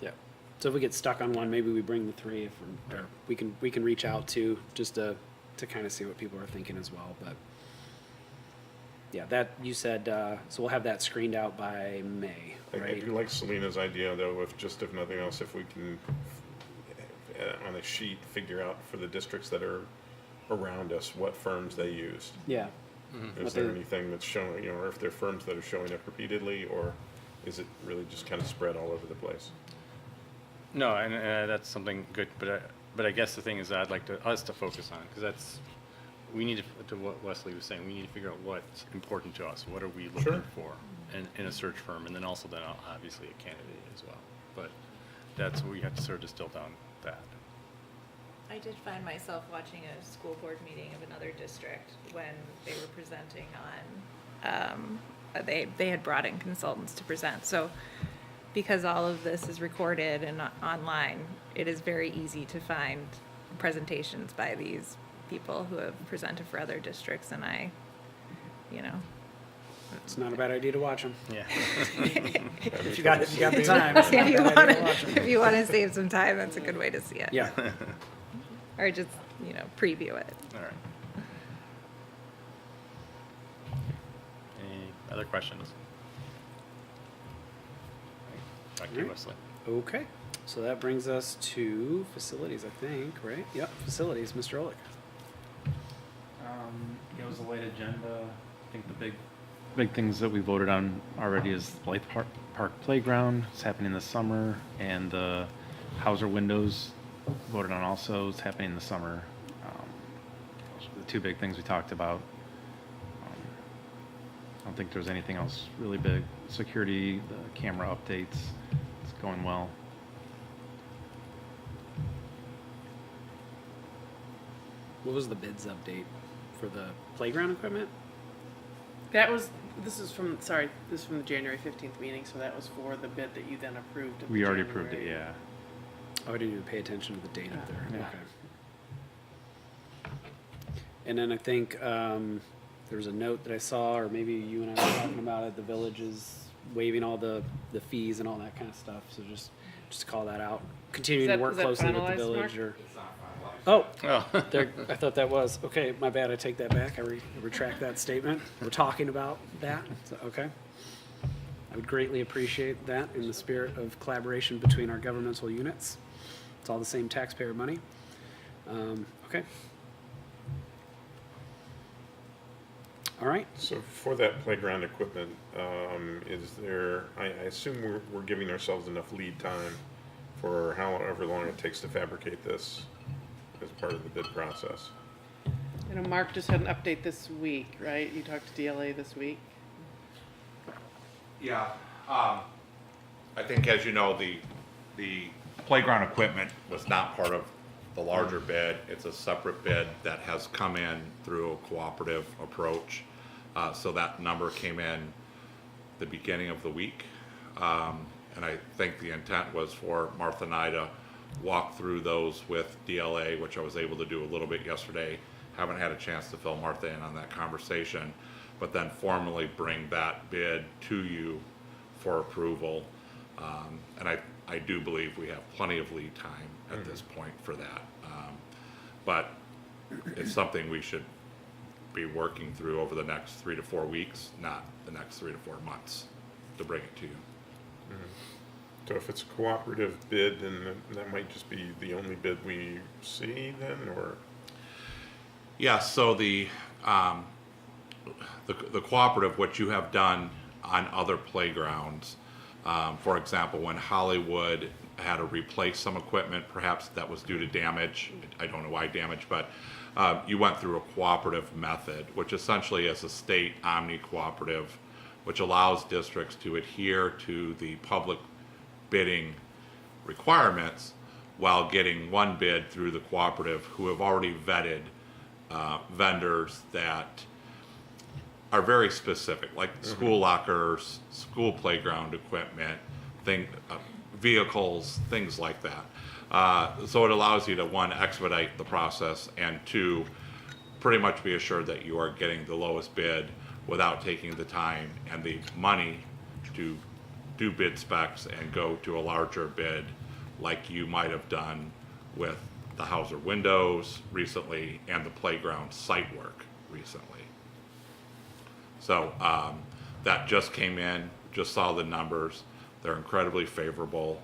yeah. So if we get stuck on one, maybe we bring the 3. Or we can reach out to just to kind of see what people are thinking as well. But yeah, that you said. So we'll have that screened out by May, I right? do like Selena's idea, though, if nothing else, if we can, on a sheet, figure out for the districts that are around us, what firms they used. Yeah. Is there anything that's showing, or if they're firms that are showing up repeatedly, or is it really just kind of spread all over the place? no, and that's something good. But I guess the thing is that I'd like us to focus on, because we need to what Wesley was saying. We need to figure out what's important to us. What are we looking Sure. for in a search firm, and then also then obviously a candidate as well. But that's what we have to sort of distill down that. I did find myself watching a school board meeting of another district when they were presenting on, they had brought in consultants to present. So because all of this is recorded and online, it is very easy to find presentations by these people who have presented for other districts, and It's not a bad idea to watch them. Yeah. If you got the time. if you want to save some time, that's a good way to see it. Yeah. Or just, preview it. All right. Any other questions? Back to you, Alright. Wesley. Okay. So that brings us to facilities, I think, right? Yep, facilities, Mr. Olick. It was a late agenda. I think the big things that we voted on already is Blythe Park Playground. It's happening this summer, and the Hauser windows voted on also. It's happening this summer. Those are the 2 big things we talked about. I don't think there's anything else really big. Security, the camera updates, it's going well. What was the bids update for the playground equipment? This is from the January 15th meeting, so that was for the bid that you then approved. At the We already approved it, January. yeah. Oh, I didn't even pay attention to the date up there. Yeah. Okay. And then I think there was a note that I saw, or maybe you and I were talking about it, the village is waiving all the fees and all that kind of stuff, so just to call that out. Continuing to work is that closely with the finalized, village, Mark? or, It's not finalized. oh, there, I thought that was, okay, my bad, I take that back, I retract that statement. We're talking about that, so, okay. I would greatly appreciate that in the spirit of collaboration between our governmental units. It's all the same taxpayer money. Okay. All right. So for that playground equipment, is there, I assume we're giving ourselves enough lead time for however long it takes to fabricate this as part of the bid process? You know, Mark just had an update this week, right? You talked to DLA this week. Yeah, I think as you know, the playground equipment was not part of the larger bid. It's a separate bid that has come in through a cooperative approach. So that number came in the beginning of the week. And I think the intent was for Martha and I to walk through those with DLA, which I was able to do a little bit yesterday. Haven't had a chance to fill Martha in on that conversation, but then formally bring that bid to you for approval. And I do believe we have plenty of lead time at this point for that. But it's something we should be working through over the next 3 to 4 weeks, not the next 3 to 4 months, to bring it to you. So if it's a cooperative bid, then that might just be the only bid we see then, or? Yeah, so the cooperative, what you have done on other playgrounds, for example, when Hollywood had to replace some equipment, perhaps that was due to damage, I don't know why damage, but you went through a cooperative method, which essentially is a state omni-cooperative, which allows districts to adhere to the public bidding requirements while getting one bid through the cooperative who have already vetted vendors that are very specific, like school lockers, school playground equipment, vehicles, things like that. So it allows you to, one, expedite the process, and two, pretty much be assured that you are getting the lowest bid without taking the time and the money to do bid specs and go to a larger bid like you might have done with the Hauser windows recently and the playground site work recently. So that just came in, just saw the numbers. They're incredibly favorable.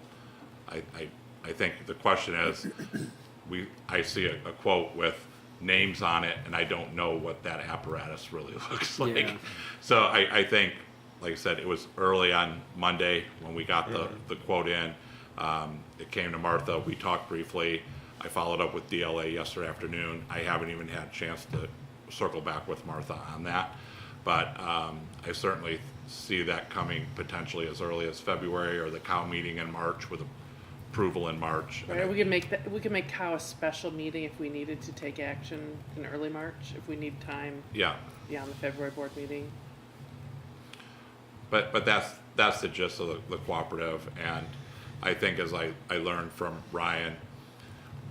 I think the question is, I see a quote with names on it, and I don't know what that apparatus really looks like. Yeah. So I think, like I said, it was early on Monday when we got the quote in. It came to Martha. We talked briefly. I followed up with DLA yesterday afternoon. I haven't even had a chance to circle back with Martha on that. But I certainly see that coming potentially as early as February, or the COW meeting in March, with approval in March. Right, we can make COW a special meeting if we needed to take action in early March, if we need time Yeah. beyond the February board meeting. But that's the gist of the cooperative. And I think, as I learned from Ryan,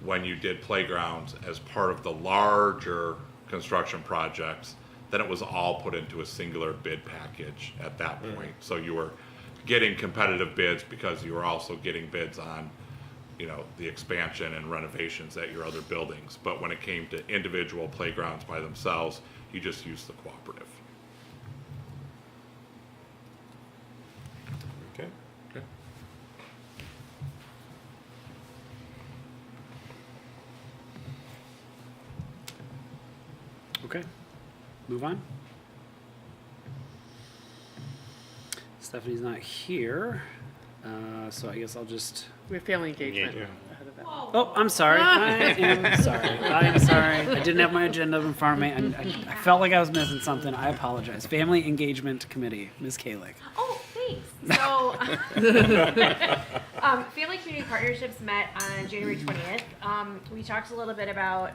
when you did playgrounds as part of the larger construction projects, then it was all put into a singular bid package at that point. So you were getting competitive bids because you were also getting bids on, the expansion and renovations at your other buildings. But when it came to individual playgrounds by themselves, you just used the cooperative. Okay. Okay. Okay. Move on. Stephanie's not here, so I guess I'll just. We have family engagement Yeah. ahead of that. Oh, I'm sorry. I am sorry. I am sorry. I didn't have my agenda in front of me. I felt like I was missing something. I apologize. Family Engagement Committee, Ms. Kalick. Oh, thanks. So, Family Community Partnerships met on January 20th. We talked a little bit about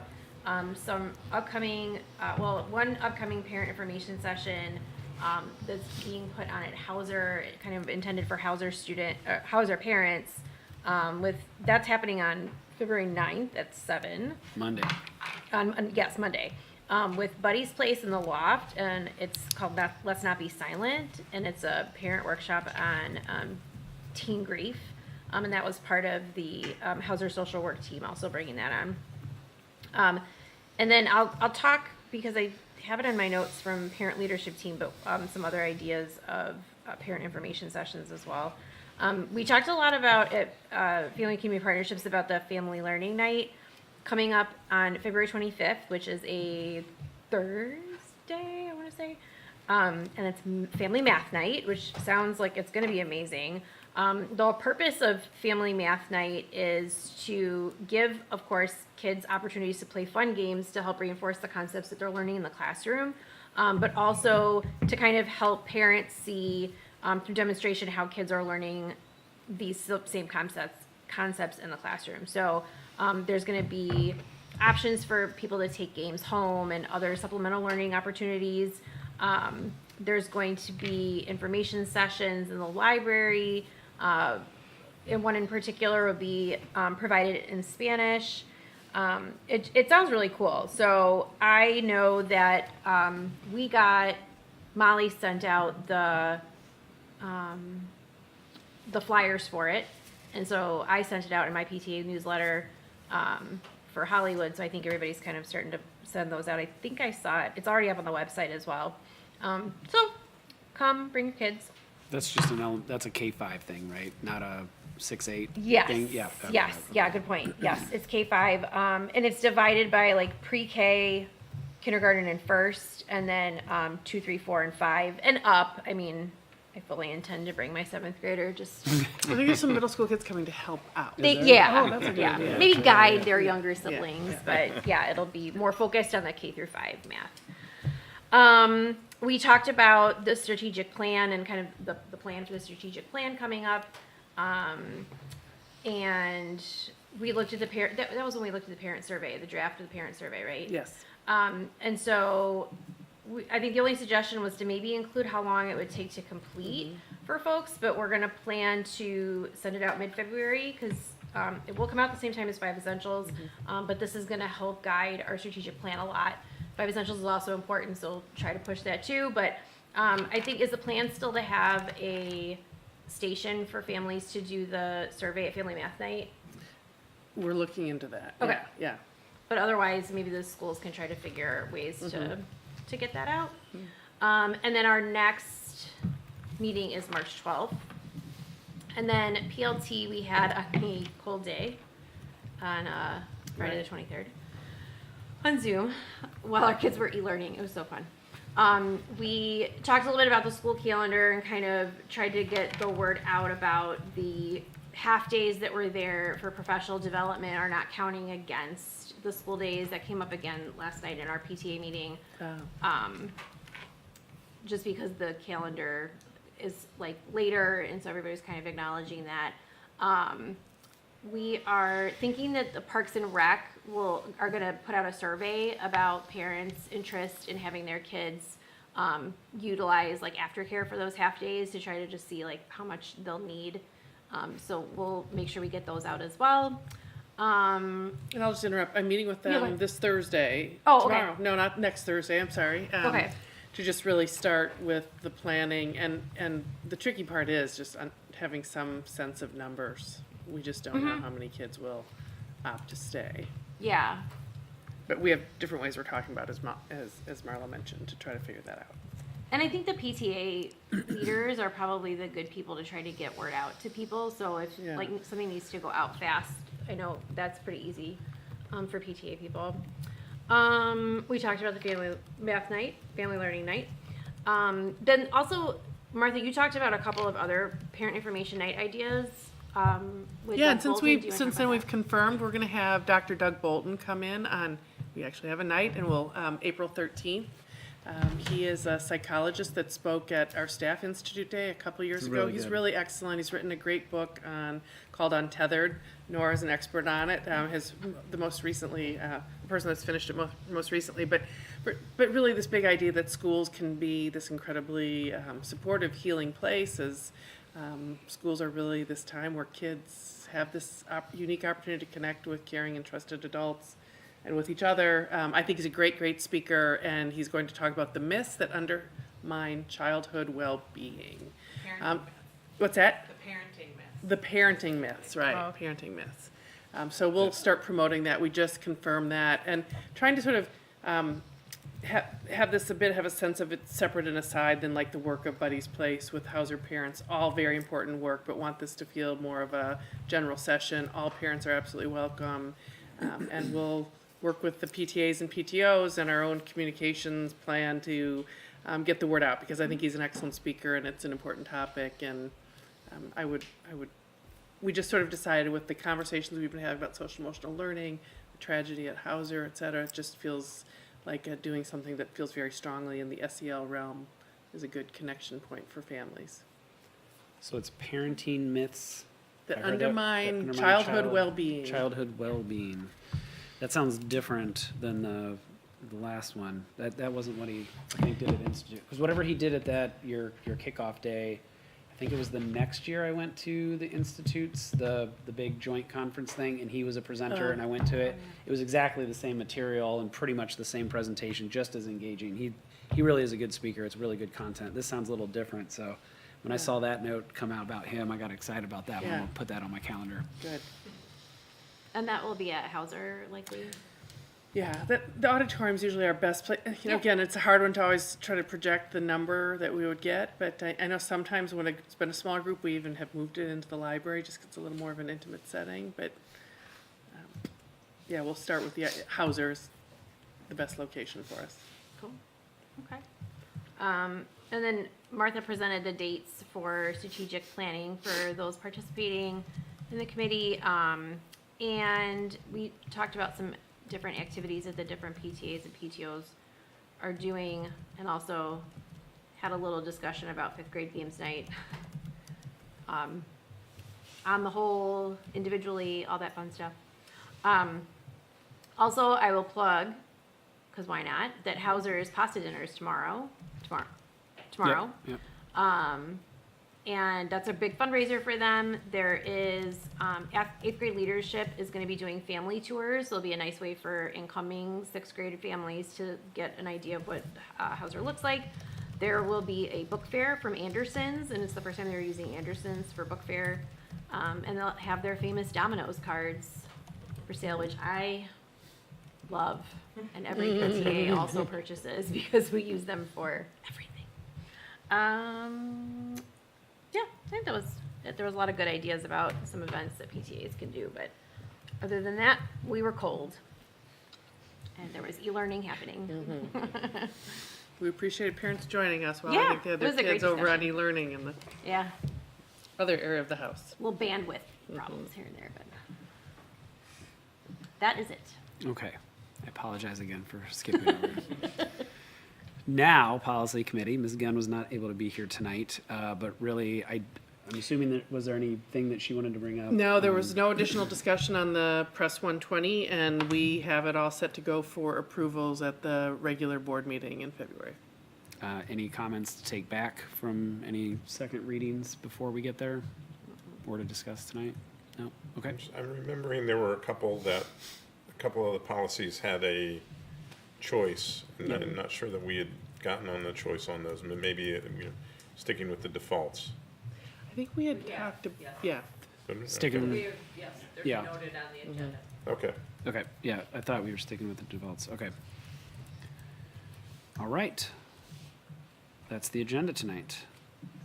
some upcoming, one upcoming parent information session that's being put on at Hauser, kind of intended for Hauser parents. That's happening on February 9th at 7. Monday. Yes, Monday. with Buddy's Place in the Loft, and it's called Let's Not Be Silent, and it's a parent workshop on teen grief, and that was part of the Hauser social work team also bringing that on. And then I'll talk, because I have it in my notes from parent leadership team, but some other ideas of parent information sessions as well. We talked a lot about Family Community Partnerships about the Family Learning Night coming up on February 25th, which is a Thursday, I want to say. And it's Family Math Night, which sounds like it's going to be amazing. The purpose of Family Math Night is to give, of course, kids opportunities to play fun games to help reinforce the concepts that they're learning in the classroom, but also to kind of help parents see through demonstration how kids are learning these same concepts in the classroom. So there's going to be options for people to take games home and other supplemental learning opportunities. There's going to be information sessions in the library. And one in particular will be provided in Spanish. It sounds really cool. So I know that Molly sent out the flyers for it. And so I sent it out in my PTA newsletter for Hollywood. So I think everybody's kind of starting to send those out. I think I saw it. It's already up on the website as well. So come, bring your kids. That's just that's a K-5 thing, right? Not a 6-8 Yes. thing? Yeah. Yes. Yeah, good point. Yes, it's K-5. And it's divided by like pre-K, kindergarten and first, and then 2, 3, 4, and 5, and up. I mean, I fully intend to bring my 7th grader. Just I think there's some middle school kids coming to help out. yeah, Oh, that's a good yeah. idea. Maybe guide their younger siblings, but yeah, it'll be more focused on the K through 5 math. We talked about the strategic plan and kind of the plan for the strategic plan coming up. And we looked at the parent, that was when we looked at the parent survey, the draft of the parent survey, right? Yes. And so I think the only suggestion was to maybe include how long it would take to complete for folks, but we're going to plan to send it out mid-February because it will come out at the same time as 5 Essentials, but this is going to help guide our strategic plan a lot. 5 Essentials is also important, so we'll try to push that too, but I think is the plan still to have a station for families to do the survey at Family Math Night? We're looking into that. Okay. Yeah. But otherwise, maybe the schools can try to figure ways to get that out. And then our next meeting is March 12th. And then PLT, we had a cold day on Friday the 23rd on Zoom while our kids were e-learning. It was so fun. We talked a little bit about the school calendar and kind of tried to get the word out about the half days that were there for professional development are not counting against the school days. That came up again last night in our PTA meeting. Just because the calendar is like later, and so everybody's kind of acknowledging that. We are thinking that the Parks and Rec are going to put out a survey about parents' interest in having their kids utilize like aftercare for those half days to try to just see like how much they'll need. So we'll make sure we get those out as well. And I'll just interrupt. I'm meeting with Yeah, go them ahead. this Thursday. Oh, okay. Tomorrow. No, not next Thursday. I'm sorry. Okay. To just really start with the planning, and the tricky part is just having some sense of numbers. We just don't know how many kids will opt to stay. Yeah. But we have different ways we're talking about, as Marla mentioned, to try to figure that out. And I think the PTA leaders are probably the good people to try to get word out to people. So if like something needs to go out fast, I know that's pretty easy for PTA people. We talked about the family math night, family learning night. Then also, Martha, you talked about a couple of other parent information night ideas. With Yeah, Doug and since Bolton. Do you wanna since talk then about we've confirmed we're going to have Dr. Doug Bolton come in on. We actually have a night, and we'll April 13th. He is a psychologist that spoke at our Staff Institute Day a couple years ago. He's really excellent. He's written a great book called Untethered. Nora's an expert on it. The person that's finished it most recently. But really, this big idea that schools can be this incredibly supportive, healing place. As schools are really this time where kids have this unique opportunity to connect with caring and trusted adults. and with each other. I think he's a great speaker, and he's going to talk about the myths that undermine childhood well-being. What's that? The parenting myth. The parenting myths, right? Oh, okay. Parenting myths. So we'll start promoting that. We just confirmed that, and trying to sort of have this have a sense of it separate and aside than like the work of Buddy's Place with Hauser parents. All very important work, but want this to feel more of a general session. All parents are absolutely welcome, and we'll work with the PTAs and PTOs and our own communications plan to get the word out, because I think he's an excellent speaker and it's an important topic. And we just sort of decided with the conversations we've been having about social emotional learning, the tragedy at Hauser, et cetera, it just feels like doing something that feels very strongly in the SEL realm is a good connection point for families. So it's parenting myths That I heard undermine that childhood well-being. Childhood well-being. That sounds different than the last one. That wasn't what he, I think, did at Institute. Because whatever he did at that your kickoff day, I think it was the next year I went to the Institutes, the big joint conference thing, and he was a presenter, and I went to it. It was exactly the same material and pretty much the same presentation, just as engaging. He really is a good speaker. It's really good content. This sounds a little different, so when I saw that note come out about him, I got excited about that one. Yeah. I'll put that on my calendar. Good. And that will be at Hauser, likely. Yeah, the auditorium's usually our best place. You know, again, it's a hard one to always try to project the number that we would get, but I know sometimes when it's been a smaller group, we even have moved it into the library, just 'cause it's a little more of an intimate setting. But yeah, we'll start with the Hauser's, the best location for us. Cool. Okay. And then Martha presented the dates for strategic planning for those participating in the committee. And we talked about some different activities that the different PTAs and PTOs are doing, and also had a little discussion about fifth grade games night. On the whole, individually, all that fun stuff. Also, I will plug, because why not, that Hauser's pasta dinner is tomorrow. Yep. And that's a big fundraiser for them. There is, eighth grade leadership is gonna be doing family tours. It'll be a nice way for incoming sixth grade families to get an idea of what Hauser looks like. There will be a book fair from Anderson's, and it's the first time they're using Anderson's for book fair. And they'll have their famous Domino's cards for sale, which I love. And every PTA also purchases because we use them for everything. Yeah, I think there was a lot of good ideas about some events that PTAs can do, but other than that, we were cold. And there was e-learning happening. We appreciated parents joining us while Yeah, I think they had it was their a great kids over on discussion. e-learning in the Yeah, other area of the house. little bandwidth problems here and there, but that is it. Okay. I apologize again for skipping over. Now, Policy Committee, Ms. Gunn was not able to be here tonight, but really, I'm assuming that, was there anything that she wanted to bring up? No, there was no additional discussion on the Press 120, and we have it all set to go for approvals at the regular board meeting in February. Any comments to take back from any second readings before we get there or to discuss tonight? No? Okay. I'm remembering there were a couple of the policies had a choice, and I'm not sure that we had gotten on the choice on those, maybe sticking with the defaults. I think we had talked, yeah. Sticking, Yes, they're Yeah. noted on the agenda. Okay. okay, yeah, I thought we were sticking with the defaults. Okay. All right. That's the agenda tonight.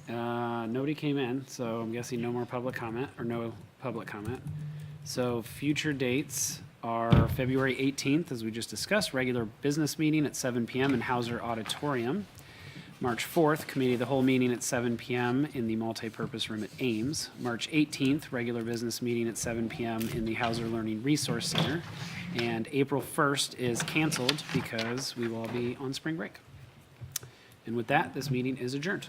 Nobody came in, so I'm guessing no more public comment, or no public comment. So future dates are February 18th, as we just discussed, regular business meeting at 7 p.m. in Hauser Auditorium. March 4th, committee of the whole meeting at 7 p.m. in the multipurpose room at Ames. March 18th, regular business meeting at 7 p.m. in the Hauser Learning Resource Center. And April 1st is canceled because we will all be on spring break. And with that, this meeting is adjourned.